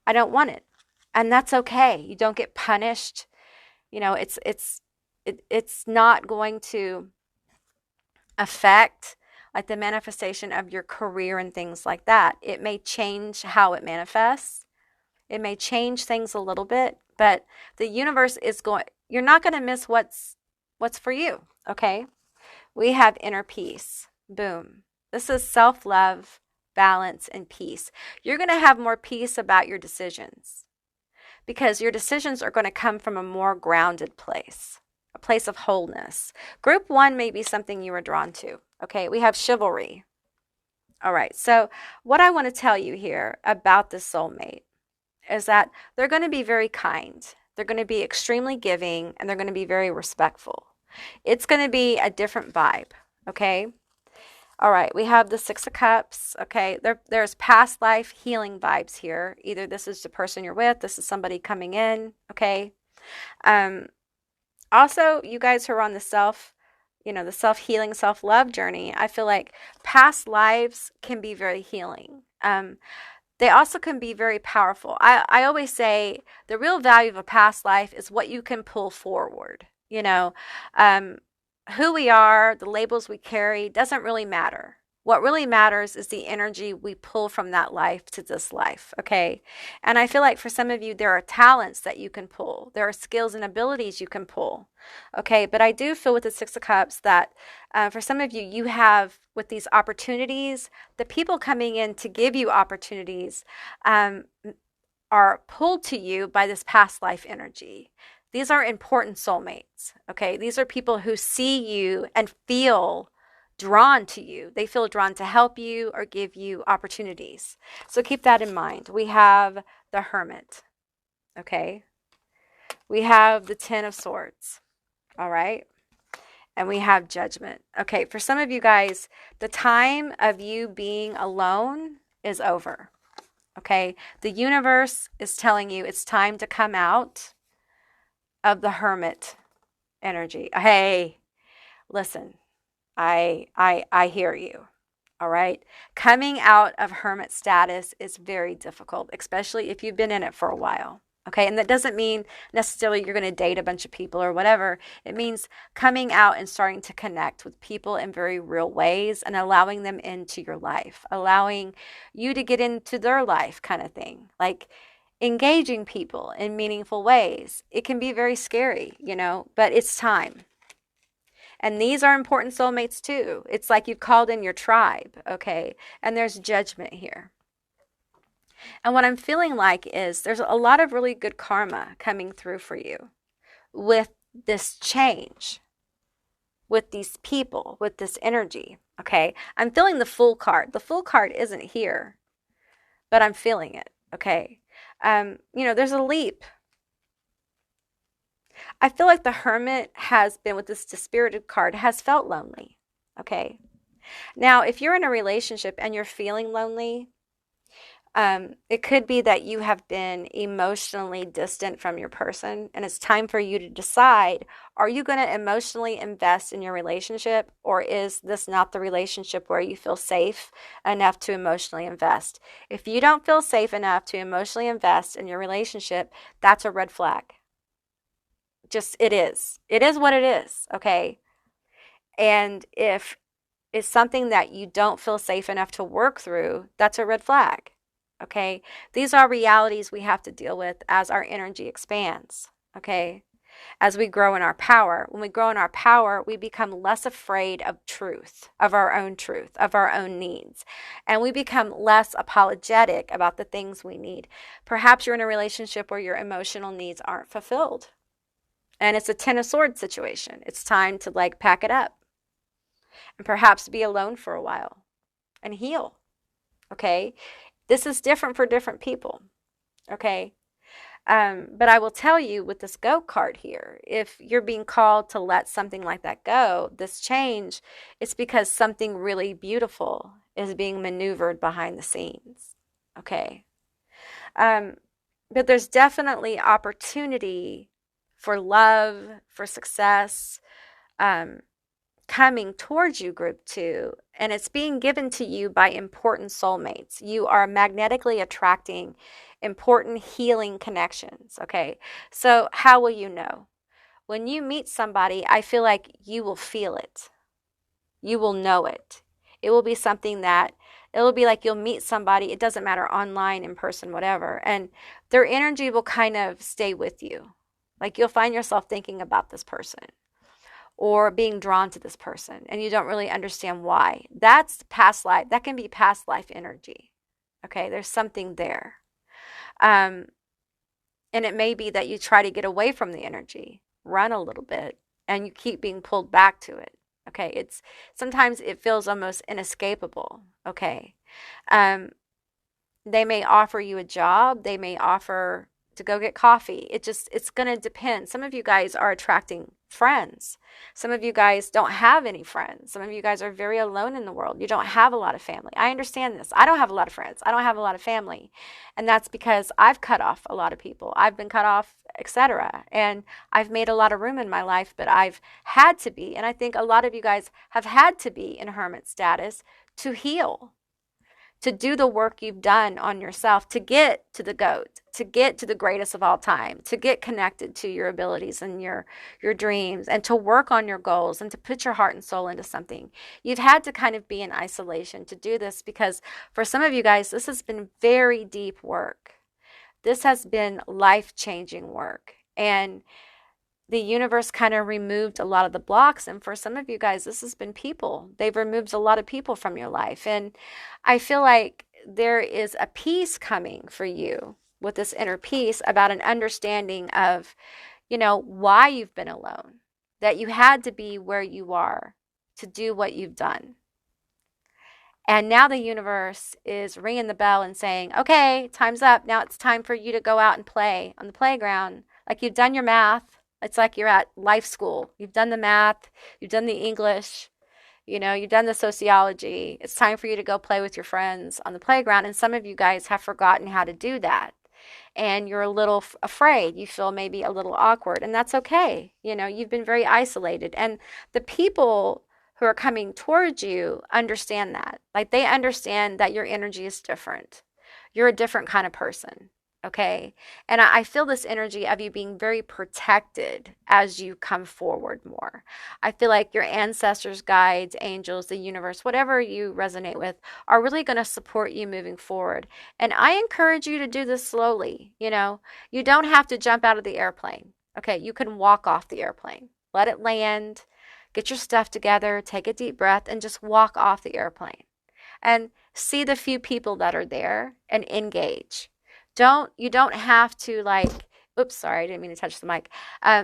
I don't want it. And that's okay. You don't get punished. You know, it's not going to affect like the manifestation of your career and things like that. It may change how it manifests. It may change things a little bit, but the universe is you're not going to miss what's for you, okay? We have inner peace. Boom. This is self-love, balance, and peace. You're going to have more peace about your decisions because your decisions are going to come from a more grounded place, a place of wholeness. Group 1 may be something you are drawn to, okay? We have chivalry. All right, so what I want to tell you here about this soulmate is that they're going to be very kind. They're going to be extremely giving, and they're going to be very respectful. It's going to be a different vibe, okay? All right, we have the 6 of Cups, okay? There's past life healing vibes here. Either this is the person you're with, this is somebody coming in, okay? Also, you guys who are on the self-healing, self-love journey, I feel like past lives can be very healing. They also can be very powerful. I always say the real value of a past life is what you can pull forward. You know, who we are, the labels we carry doesn't really matter. What really matters is the energy we pull from that life to this life, okay? And I feel like for some of you, there are talents that you can pull. There are skills and abilities you can pull, okay? But I do feel with the Six of Cups that for some of you, you have with these opportunities, the people coming in to give you opportunities are pulled to you by this past life energy. These are important soulmates, okay? These are people who see you and feel drawn to you. They feel drawn to help you or give you opportunities. So keep that in mind. We have the Hermit, okay? We have the Ten of Swords, all right? And we have Judgment. Okay, for some of you guys, the time of you being alone is over, okay? The universe is telling you it's time to come out of the Hermit energy. Hey, listen. I hear you. All right. Coming out of hermit status is very difficult, especially if you've been in it for a while. Okay. And that doesn't mean necessarily you're going to date a bunch of people or whatever. It means coming out and starting to connect with people in very real ways and allowing them into your life, allowing you to get into their life kind of thing. Like engaging people in meaningful ways. It can be very scary, but it's time. And these are important soulmates too. It's like you've called in your tribe, okay? And there's Judgment here. And what I'm feeling like is there's a lot of really good karma coming through for you with this change, with these people, with this energy, okay? I'm feeling the Fool card. The Fool card isn't here, but I'm feeling it, okay? There's a leap. I feel like the Hermit has been, with this Dispirited card, has felt lonely, okay? Now, if you're in a relationship and you're feeling lonely, it could be that you have been emotionally distant from your person, and it's time for you to decide, are you going to emotionally invest in your relationship, or is this not the relationship where you feel safe enough to emotionally invest? If you don't feel safe enough to emotionally invest in your relationship, that's a red flag. It is what it is, okay? And if it's something that you don't feel safe enough to work through, that's a red flag, okay? These are realities we have to deal with as our energy expands, okay? As we grow in our power. When we grow in our power, we become less afraid of truth, of our own needs. And we become less apologetic about the things we need. Perhaps you're in a relationship where your emotional needs aren't fulfilled. And it's a Ten of Swords situation. It's time to pack it up and perhaps be alone for a while and heal. Okay. This is different for different people. Okay. But I will tell you with this Go card here, if you're being called to let something like that go, this change, it's because something really beautiful is being maneuvered behind the scenes. Okay. But there's definitely opportunity for love, for success, coming towards you, group 2, and it's being given to you by important soulmates. You are magnetically attracting important healing connections, okay? So how will you know? When you meet somebody, I feel like you will feel it. You will know it. It will be something that, it will be like you'll meet somebody, it doesn't matter, online, in person, whatever, and their energy will kind of stay with you. Like you'll find yourself thinking about this person or being drawn to this person and you don't really understand why. That's past life. That can be past life energy. Okay, there's something there. And it may be that you try to get away from the energy, run a little bit, and you keep being pulled back to it. Okay, sometimes it feels almost inescapable. Okay. They may offer you a job. They may offer to go get coffee. It's going to depend. Some of you guys are attracting friends. Some of you guys don't have any friends. Some of you guys are very alone in the world. You don't have a lot of family. I understand this. I don't have a lot of friends. I don't have a lot of family. And that's because I've cut off a lot of people. I've been cut off, etc. And I've made a lot of room in my life, but I've had to be, and I think a lot of you guys have had to be in hermit status to heal, to do the work you've done on yourself to get to the GOAT, to get to the greatest of all time, to get connected to your abilities and your dreams, and to work on your goals and to put your heart and soul into something. You've had to kind of be in isolation to do this, because for some of you guys, this has been very deep work. This has been life-changing work. And the universe kind of removed a lot of the blocks. And for some of you guys, this has been people. They've removed a lot of people from your life. And I feel like there is a peace coming for you with this inner peace about an understanding of, why you've been alone, that you had to be where you are to do what you've done. And now the universe is ringing the bell and saying, okay, time's up. Now it's time for you to go out and play on the playground. Like, you've done your math. It's like you're at life school. You've done the math. You've done the English. You've done the sociology. It's time for you to go play with your friends on the playground. And some of you guys have forgotten how to do that. And you're a little afraid. You feel maybe a little awkward. And that's okay. You've been very isolated. And the people who are coming towards you understand that. Like, they understand that your energy is different. You're a different kind of person. Okay. And I feel this energy of you being very protected as you come forward more. I feel like your ancestors, guides, angels, the universe, whatever you resonate with, are really going to support you moving forward. And I encourage you to do this slowly. You don't have to jump out of the airplane. Okay. You can walk off the airplane, let it land, get your stuff together, take a deep breath, and just walk off the airplane and see the few people that are there and engage. You don't have to oops, sorry, I didn't mean to touch the mic.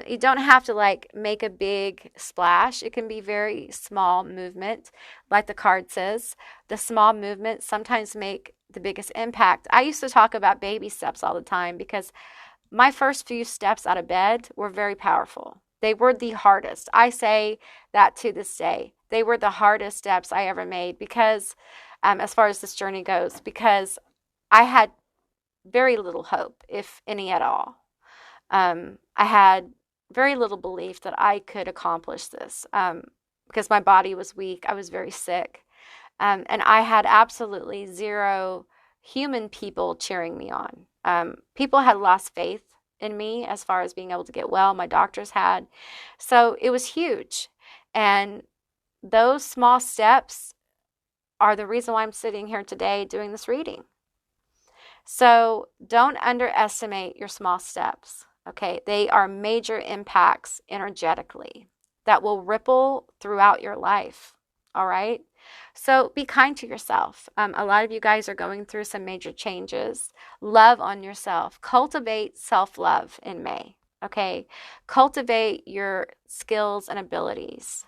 You don't have to make a big splash. It can be very small movement, like the card says. The small movements sometimes make the biggest impact. I used to talk about baby steps all the time because my first few steps out of bed were very powerful. They were the hardest. I say that to this day. They were the hardest steps I ever made because, as far as this journey goes, because I had very little hope, if any at all. I had very little belief that I could accomplish this because my body was weak. I was very sick. And I had absolutely zero human people cheering me on. People had lost faith in me as far as being able to get well. My doctors had. So it was huge. And those small steps are the reason why I'm sitting here today doing this reading. So don't underestimate your small steps, okay? They are major impacts energetically that will ripple throughout your life, all right? So be kind to yourself. A lot of you guys are going through some major changes. Love on yourself. Cultivate self-love in May, okay? Cultivate your skills and abilities.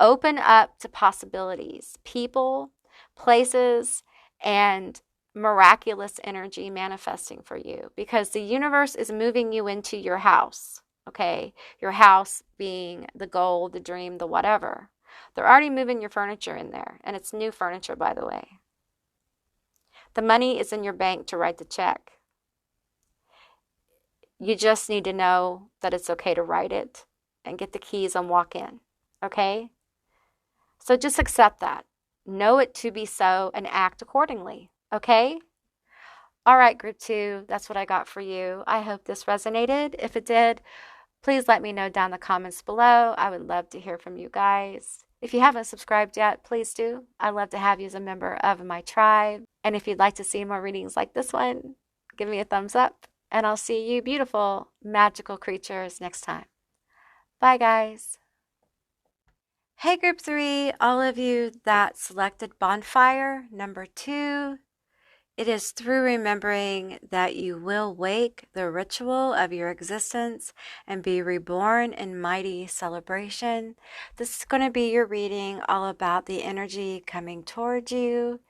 Open up to possibilities, people, places, and miraculous energy manifesting for you, because the universe is moving you into your house, okay? Your house being the goal, the dream, the whatever. They're already moving your furniture in there, and it's new furniture, by the way. The money is in your bank to write the check. You just need to know that it's okay to write it and get the keys and walk in, okay? So just accept that. Know it to be so and act accordingly. Okay? All right, group 2, that's what I got for you. I hope this resonated. If it did, please let me know down in the comments below. I would love to hear from you guys. If you haven't subscribed yet, please do. I'd love to have you as a member of my tribe. And if you'd like to see more readings like this one, give me a thumbs up. And I'll see you beautiful, magical creatures next time. Bye, guys. Hey, group 3, all of you that selected Bonfire, number 2. It is through remembering that you will wake the ritual of your existence and be reborn in mighty celebration. This is going to be your reading all about the energy coming towards you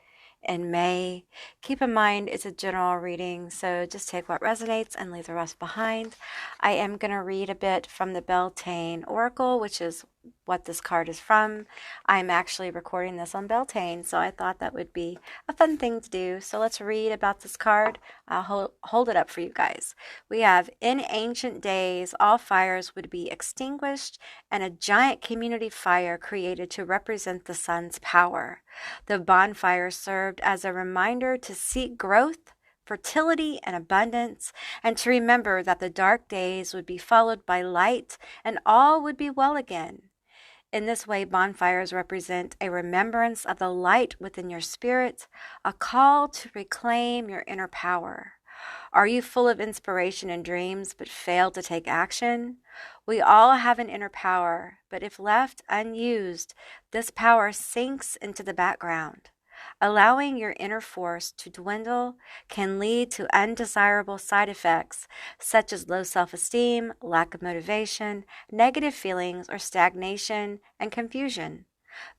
in May. Keep in mind it's a general reading, so just take what resonates and leave the rest behind. I am going to read a bit from the Beltane Oracle, which is what this card is from. I'm actually recording this on Beltane, so I thought that would be a fun thing to do. So let's read about this card. I'll hold it up for you guys. We have, in ancient days, all fires would be extinguished and a giant community fire created to represent the sun's power. The bonfire served as a reminder to seek growth, fertility, and abundance, and to remember that the dark days would be followed by light and all would be well again. In this way, bonfires represent a remembrance of the light within your spirit, a call to reclaim your inner power. Are you full of inspiration and dreams but fail to take action? We all have an inner power, but if left unused, this power sinks into the background. Allowing your inner force to dwindle can lead to undesirable side effects such as low self-esteem, lack of motivation, negative feelings, or stagnation and confusion.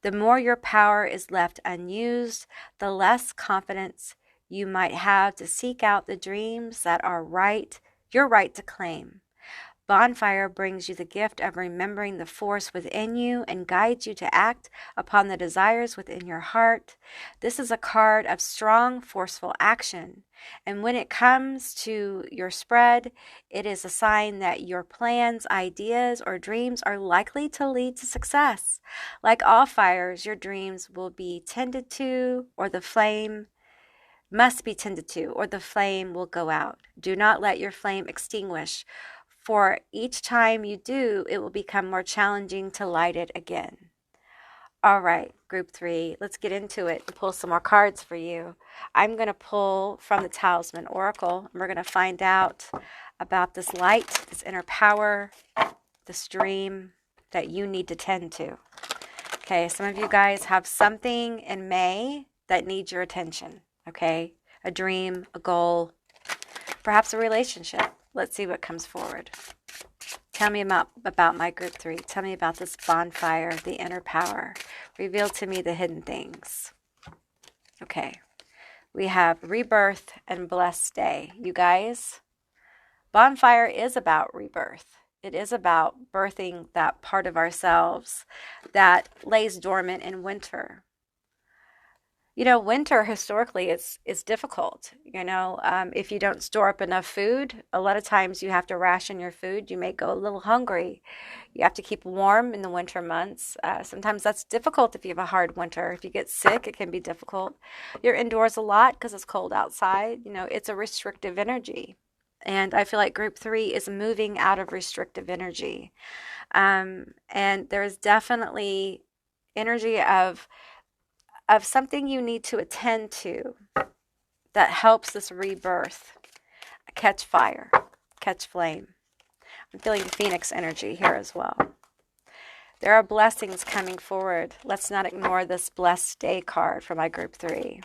The more your power is left unused, the less confidence you might have to seek out the dreams that are your right to claim. Bonfire brings you the gift of remembering the force within you and guides you to act upon the desires within your heart. This is a card of strong, forceful action. And when it comes to your spread, it is a sign that your plans, ideas, or dreams are likely to lead to success. Like all fires, your dreams will be tended to, or the flame must be tended to, or the flame will go out. Do not let your flame extinguish, for each time you do, it will become more challenging to light it again. All right, group 3, let's get into it and pull some more cards for you. I'm going to pull from the Talisman Oracle, and we're going to find out about this light, this inner power, this dream that you need to tend to. Okay, some of you guys have something in May that needs your attention, okay? A dream, a goal, perhaps a relationship. Let's see what comes forward. Tell me about my group 3. Tell me about this bonfire, the inner power. Reveal to me the hidden things. Okay. We have rebirth and blessed day. You guys, bonfire is about rebirth. It is about birthing that part of ourselves that lays dormant in winter. You know, winter historically is difficult. You know, if you don't store up enough food, a lot of times you have to ration your food. You may go a little hungry. You have to keep warm in the winter months. Sometimes that's difficult if you have a hard winter. If you get sick, it can be difficult. You're indoors a lot because it's cold outside. You know, it's a restrictive energy. And I feel like group 3 is moving out of restrictive energy. And there's definitely energy of something you need to attend to that helps this rebirth catch fire, catch flame. I'm feeling the Phoenix energy here as well. There are blessings coming forward. Let's not ignore this blessed day card for my group 3.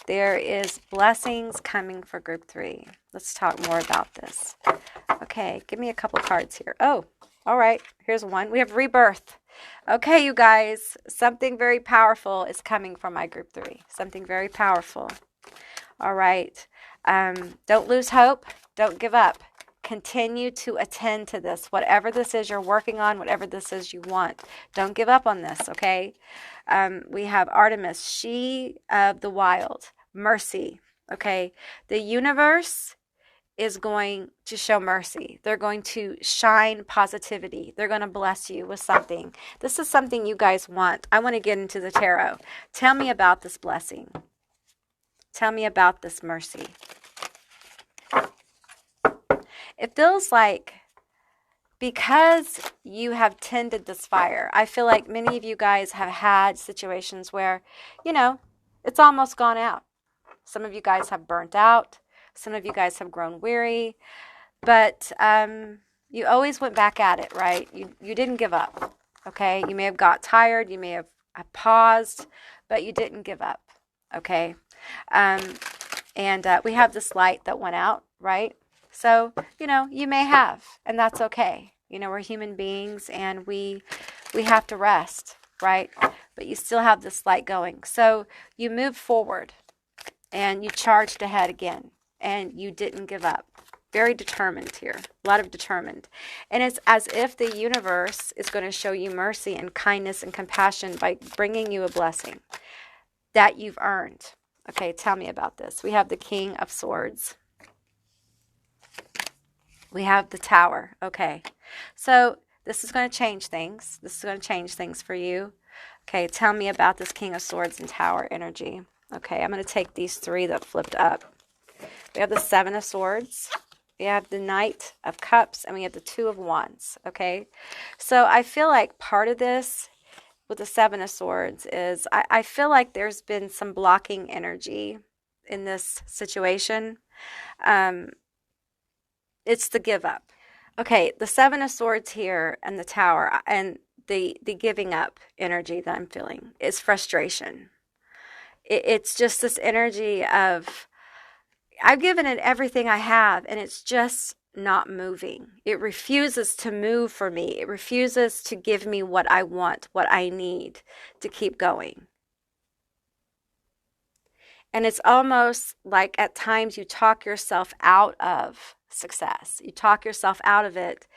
There is blessings coming for group 3. Let's talk more about this. Okay, give me a couple cards here. Oh, all right, here's one. We have rebirth. Okay, you guys, something very powerful is coming from my group 3. Something very powerful. All right. Don't lose hope. Don't give up. Continue to attend to this. Whatever this is you're working on, whatever this is you want, don't give up on this, okay? We have Artemis, she of the wild, mercy, okay? The universe is going to show mercy. They're going to shine positivity. They're going to bless you with something. This is something you guys want. I want to get into the tarot. Tell me about this blessing. Tell me about this mercy. It feels like because you have tended this fire, I feel like many of you guys have had situations where, you know, it's almost gone out. Some of you guys have burnt out. Some of you guys have grown weary, but you always went back at it, right? You didn't give up, okay? You may have got tired, you may have paused, but you didn't give up, okay? And we have this light that went out, right? So, you know, you may have, and that's okay. You know, we're human beings, and we have to rest, right? But you still have this light going. So you move forward, and you charged ahead again. And you didn't give up, very determined here, a lot of determined. And it's as if the universe is going to show you mercy and kindness and compassion by bringing you a blessing that you've earned. Okay, tell me about this. We have the King of Swords. We have the Tower. Okay, so this is going to change things. This is going to change things for you. Okay, tell me about this King of Swords and Tower energy. Okay, I'm going to take these three that flipped up. We have the Seven of Swords. We have the Knight of Cups, and we have the Two of Wands, okay? So I feel like part of this with the Seven of Swords is I feel like there's been some blocking energy in this situation. It's the give up. Okay, the Seven of Swords here and the Tower and the giving up energy that I'm feeling is frustration. It's just this energy of, I've given it everything I have, and it's just not moving. It refuses to move for me. It refuses to give me what I want, what I need to keep going. And it's almost like at times you talk yourself out of success. You talk yourself out of it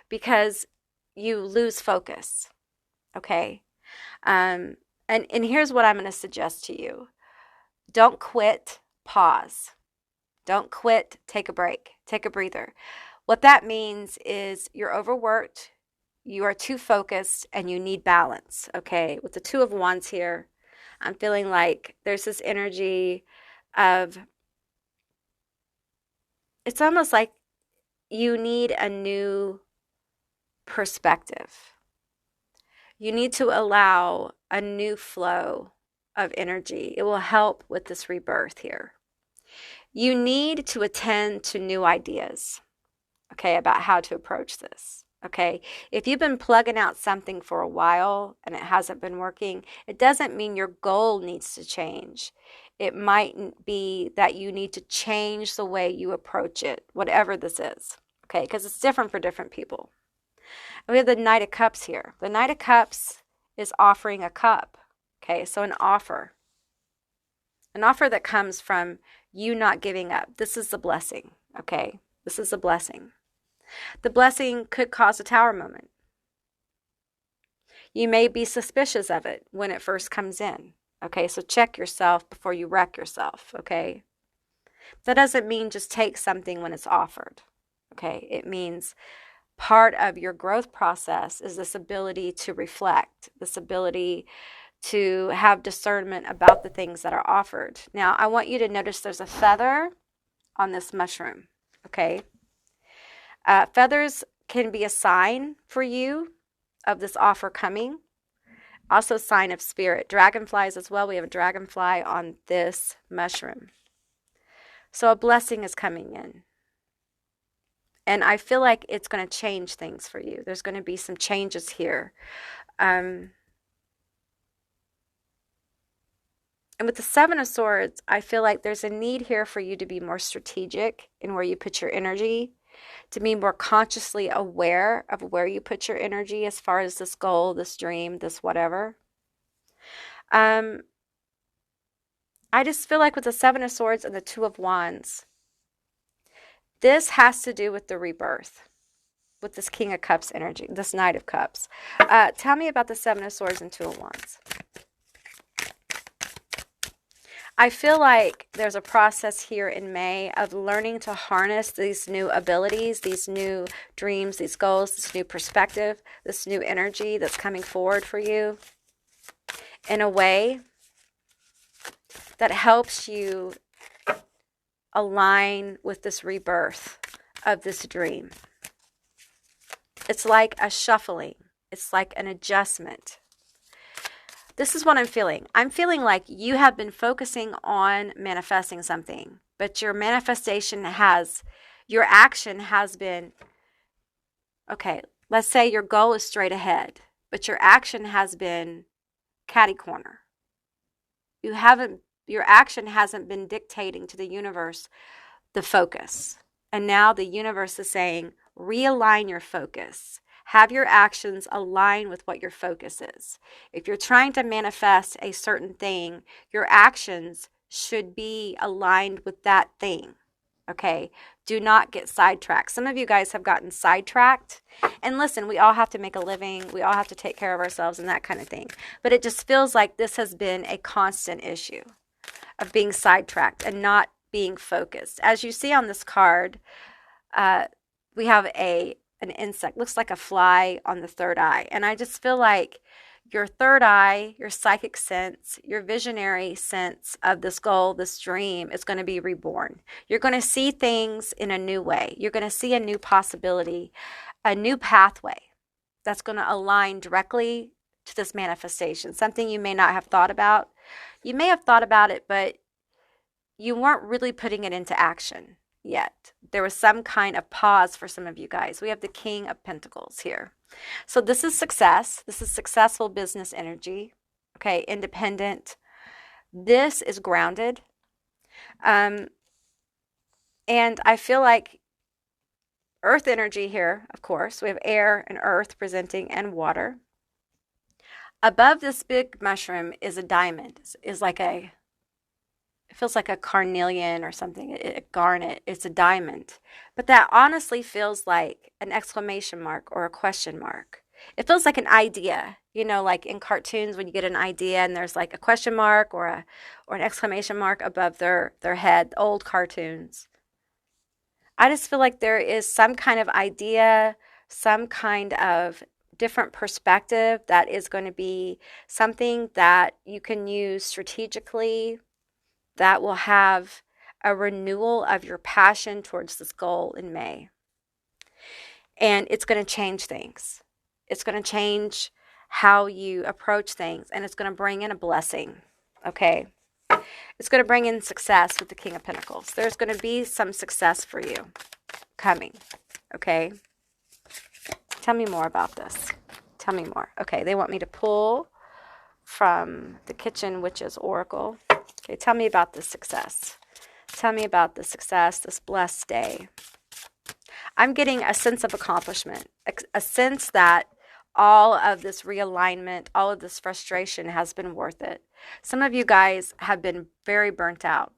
because you lose focus. Okay? And here's what I'm going to suggest to you. Don't quit. Pause. Don't quit, take a break, take a breather. What that means is you're overworked, you are too focused, and you need balance, okay? With the Two of Wands here, I'm feeling like there's this energy of, it's almost like you need a new perspective. You need to allow a new flow of energy. It will help with this rebirth here. You need to attend to new ideas, okay, about how to approach this, okay? If you've been plugging out something for a while and it hasn't been working, it doesn't mean your goal needs to change. It might be that you need to change the way you approach it, whatever this is, okay? Because it's different for different people. And we have the Knight of Cups here. The Knight of Cups is offering a cup, okay? So an offer that comes from you not giving up. This is the blessing, okay? This is a blessing. The blessing could cause a tower moment. You may be suspicious of it when it first comes in, okay? So check yourself before you wreck yourself, okay? That doesn't mean just take something when it's offered, okay? It means part of your growth process is this ability to reflect, this ability to have discernment about the things that are offered. Now, I want you to notice there's a feather on this mushroom, okay? Feathers can be a sign for you of this offer coming. Also, sign of spirit. Dragonflies as well. We have a dragonfly on this mushroom. So a blessing is coming in. And I feel like it's going to change things for you. There's going to be some changes here. And with the Seven of Swords, I feel like there's a need here for you to be more strategic in where you put your energy, to be more consciously aware of where you put your energy as far as this goal, this dream, this whatever. I just feel like with the Seven of Swords and the Two of Wands, this has to do with the rebirth, with this King of Cups energy, this Knight of Cups. Tell me about the Seven of Swords and Two of Wands. I feel like there's a process here in May of learning to harness these new abilities, these new dreams, these goals, this new perspective, this new energy that's coming forward for you in a way that helps you align with this rebirth of this dream. It's like a shuffling. It's like an adjustment. This is what I'm feeling. I'm feeling like you have been focusing on manifesting something, but your manifestation your action has been, okay, let's say your goal is straight ahead, but your action has been catty corner. Your action hasn't been dictating to the universe the focus. And now the universe is saying, realign your focus. Have your actions align with what your focus is. If you're trying to manifest a certain thing, your actions should be aligned with that thing. Okay? Do not get sidetracked. Some of you guys have gotten sidetracked. And listen, we all have to make a living. We all have to take care of ourselves and that kind of thing. But it just feels like this has been a constant issue of being sidetracked and not being focused. As you see on this card, we have an insect. Looks like a fly on the third eye. And I just feel like your third eye, your psychic sense, your visionary sense of this goal, this dream is going to be reborn. You're going to see things in a new way. You're going to see a new possibility, a new pathway that's going to align directly to this manifestation, something you may not have thought about. You may have thought about it, but you weren't really putting it into action yet. There was some kind of pause for some of you guys. We have the King of Pentacles here. So this is success. This is successful business energy. Okay, independent. This is grounded. And I feel like earth energy here, of course. We have air and earth presenting and water. Above this big mushroom is a diamond. Is like it feels like a carnelian or something, a garnet. It's a diamond. But that honestly feels like an exclamation mark or a question mark. It feels like an idea, you know, like in cartoons when you get an idea and there's like a question mark or an exclamation mark above their head, old cartoons. I just feel like there is some kind of idea, some kind of different perspective that is going to be something that you can use strategically, that will have a renewal of your passion towards this goal in May. And it's going to change things. It's going to change how you approach things, and it's going to bring in a blessing, okay? It's going to bring in success with the King of Pentacles. There's going to be some success for you coming, okay? Tell me more about this. Tell me more. Okay, they want me to pull from the Kitchen Witch's Oracle. Okay, tell me about this success. Tell me about the success, this blessed day. I'm getting a sense of accomplishment, a sense that all of this realignment, all of this frustration has been worth it. Some of you guys have been very burnt out,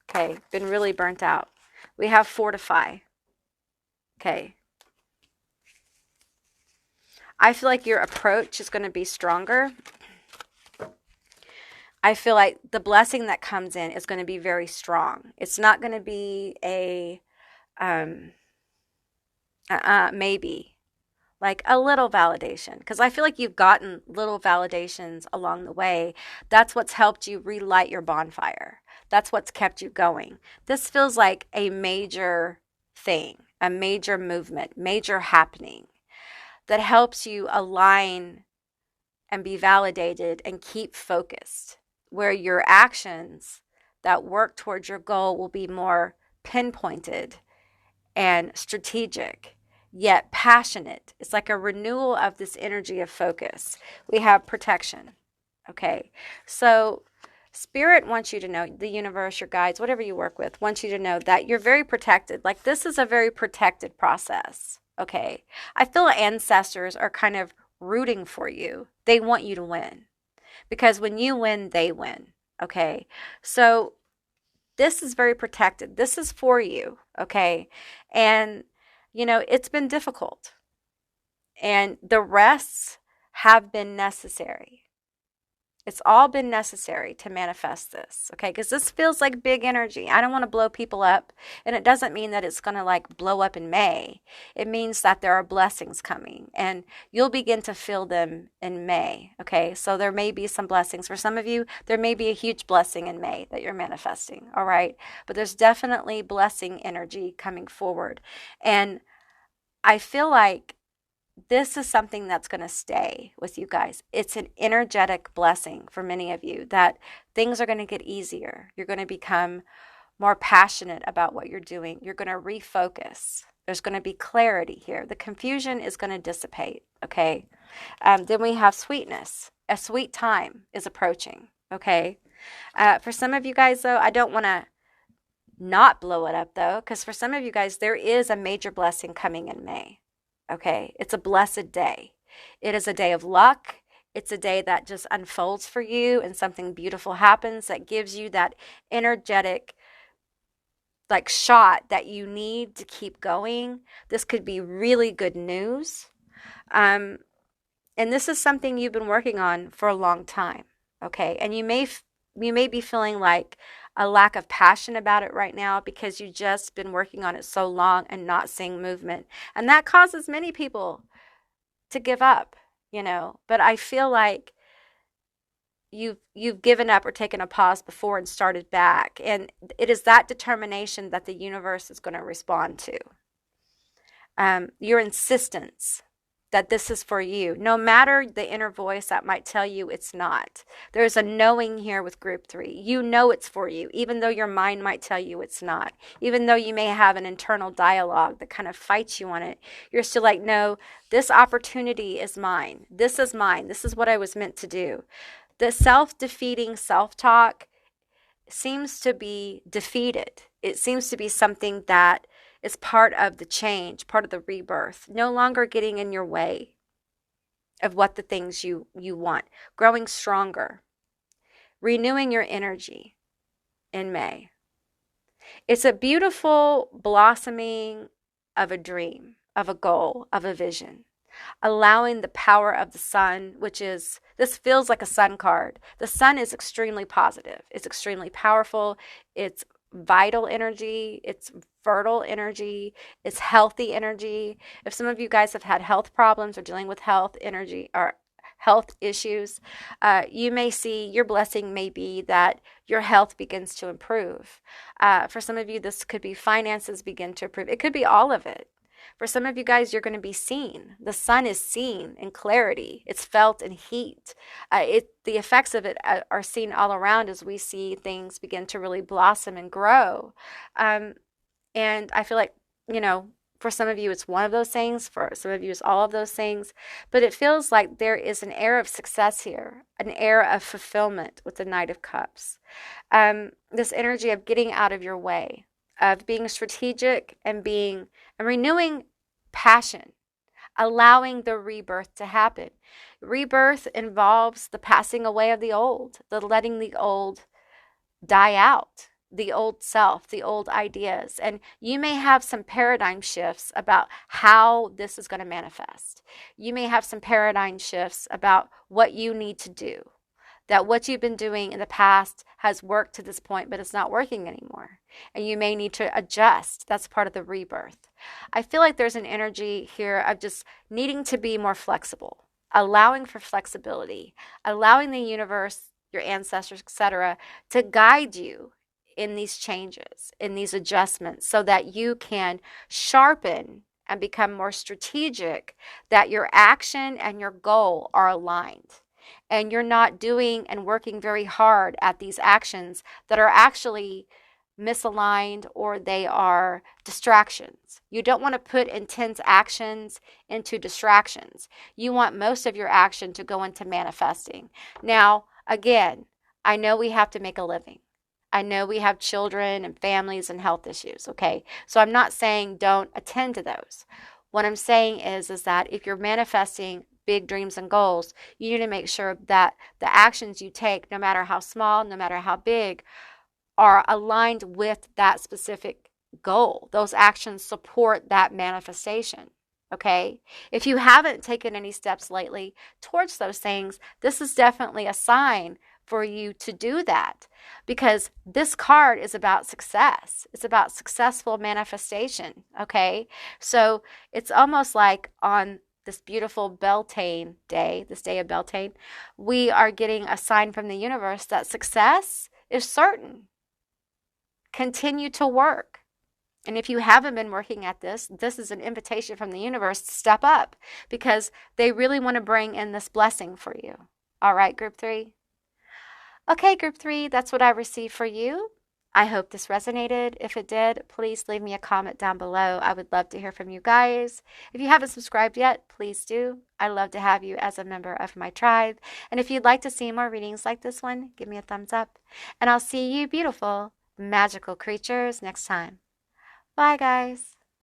okay, been really burnt out. We have fortify, okay. I feel like your approach is going to be stronger. I feel like the blessing that comes in is going to be very strong. It's not going to be a maybe, like a little validation. Because I feel like you've gotten little validations along the way. That's what's helped you relight your bonfire. That's what's kept you going. This feels like a major thing, a major movement, major happening that helps you align and be validated and keep focused, where your actions that work towards your goal will be more pinpointed and strategic, yet passionate. It's like a renewal of this energy of focus. We have protection, okay? So Spirit wants you to know, the universe, your guides, whatever you work with, wants you to know that you're very protected. Like this is a very protected process, okay? I feel ancestors are kind of rooting for you. They want you to win. Because when you win, they win, okay? So this is very protected. This is for you, okay? And, you know, it's been difficult. And the rests have been necessary. It's all been necessary to manifest this, okay? Because this feels like big energy. I don't want to blow people up. And it doesn't mean that it's going to like blow up in May. It means that there are blessings coming. And you'll begin to feel them in May, okay? So there may be some blessings. For some of you, there may be a huge blessing in May that you're manifesting, all right? But there's definitely blessing energy coming forward. And I feel like this is something that's going to stay with you guys. It's an energetic blessing for many of you that things are going to get easier. You're going to become more passionate about what you're doing. You're going to refocus. There's going to be clarity here. The confusion is going to dissipate, okay? Then we have sweetness. A sweet time is approaching, okay? For some of you guys, though, I don't want to not blow it up, though, because for some of you guys, there is a major blessing coming in May. Okay, it's a blessed day. It is a day of luck. It's a day that just unfolds for you and something beautiful happens that gives you that energetic like shot that you need to keep going. This could be really good news. Um, and this is something you've been working on for a long time, okay? And you may be feeling like a lack of passion about it right now because you've just been working on it so long and not seeing movement. And that causes many people to give up, you know. But I feel like you've given up or taken a pause before and started back. And it is that determination that the universe is going to respond to. Your insistence that this is for you, no matter the inner voice that might tell you it's not. There's a knowing here with group 3. You know it's for you, even though your mind might tell you it's not. Even though you may have an internal dialogue that kind of fights you on it, you're still like, no, this opportunity is mine. This is mine. This is what I was meant to do. The self-defeating self-talk seems to be defeated. It seems to be something that is part of the change, part of the rebirth, no longer getting in your way of what the things you want, growing stronger, renewing your energy in May. It's a beautiful blossoming of a dream, of a goal, of a vision, allowing the power of the sun, which is, this feels like a sun card. The sun is extremely positive. It's extremely powerful. It's vital energy, it's fertile energy, it's healthy energy. If some of you guys have had health problems or dealing with health energy or health issues, you may see your blessing may be that your health begins to improve. For some of you, this could be finances begin to improve. It could be all of it. For some of you guys, you're going to be seen. The sun is seen in clarity. It's felt in heat. The effects of it are seen all around as we see things begin to really blossom and grow. And I feel like, you know, for some of you, it's one of those things. For some of you, it's all of those things. But it feels like there is an air of success here, an air of fulfillment with the Knight of Cups. This energy of getting out of your way, of being strategic and renewing passion, allowing the rebirth to happen. Rebirth involves the passing away of the old, the letting the old die out, the old self, the old ideas. And you may have some paradigm shifts about how this is going to manifest. You may have some paradigm shifts about what you need to do. That what you've been doing in the past has worked to this point, but it's not working anymore. And you may need to adjust. That's part of the rebirth. I feel like there's an energy here of just needing to be more flexible, allowing for flexibility, allowing the universe, your ancestors, etc., to guide you in these changes, in these adjustments, so that you can sharpen and become more strategic, that your action and your goal are aligned. And you're not doing and working very hard at these actions that are actually misaligned or they are distractions. You don't want to put intense actions into distractions. You want most of your action to go into manifesting. Now, again, I know we have to make a living. I know we have children and families and health issues, okay? So I'm not saying don't attend to those. What I'm saying is that if you're manifesting big dreams and goals, you need to make sure that the actions you take, no matter how small, no matter how big, are aligned with that specific goal. Those actions support that manifestation, okay? If you haven't taken any steps lately towards those things, this is definitely a sign for you to do that, because this card is about success. It's about successful manifestation, okay? So it's almost like on this beautiful Beltane day, this day of Beltane, we are getting a sign from the universe that success is certain. Continue to work. And if you haven't been working at this, this is an invitation from the universe to step up, because they really want to bring in this blessing for you. All right, group 3? Okay, group 3, that's what I received for you. I hope this resonated. If it did, please leave me a comment down below. I would love to hear from you guys. If you haven't subscribed yet, please do. I love to have you as a member of my tribe. And if you'd like to see more readings like this one, give me a thumbs up. And I'll see you beautiful, magical creatures next time. Bye, guys.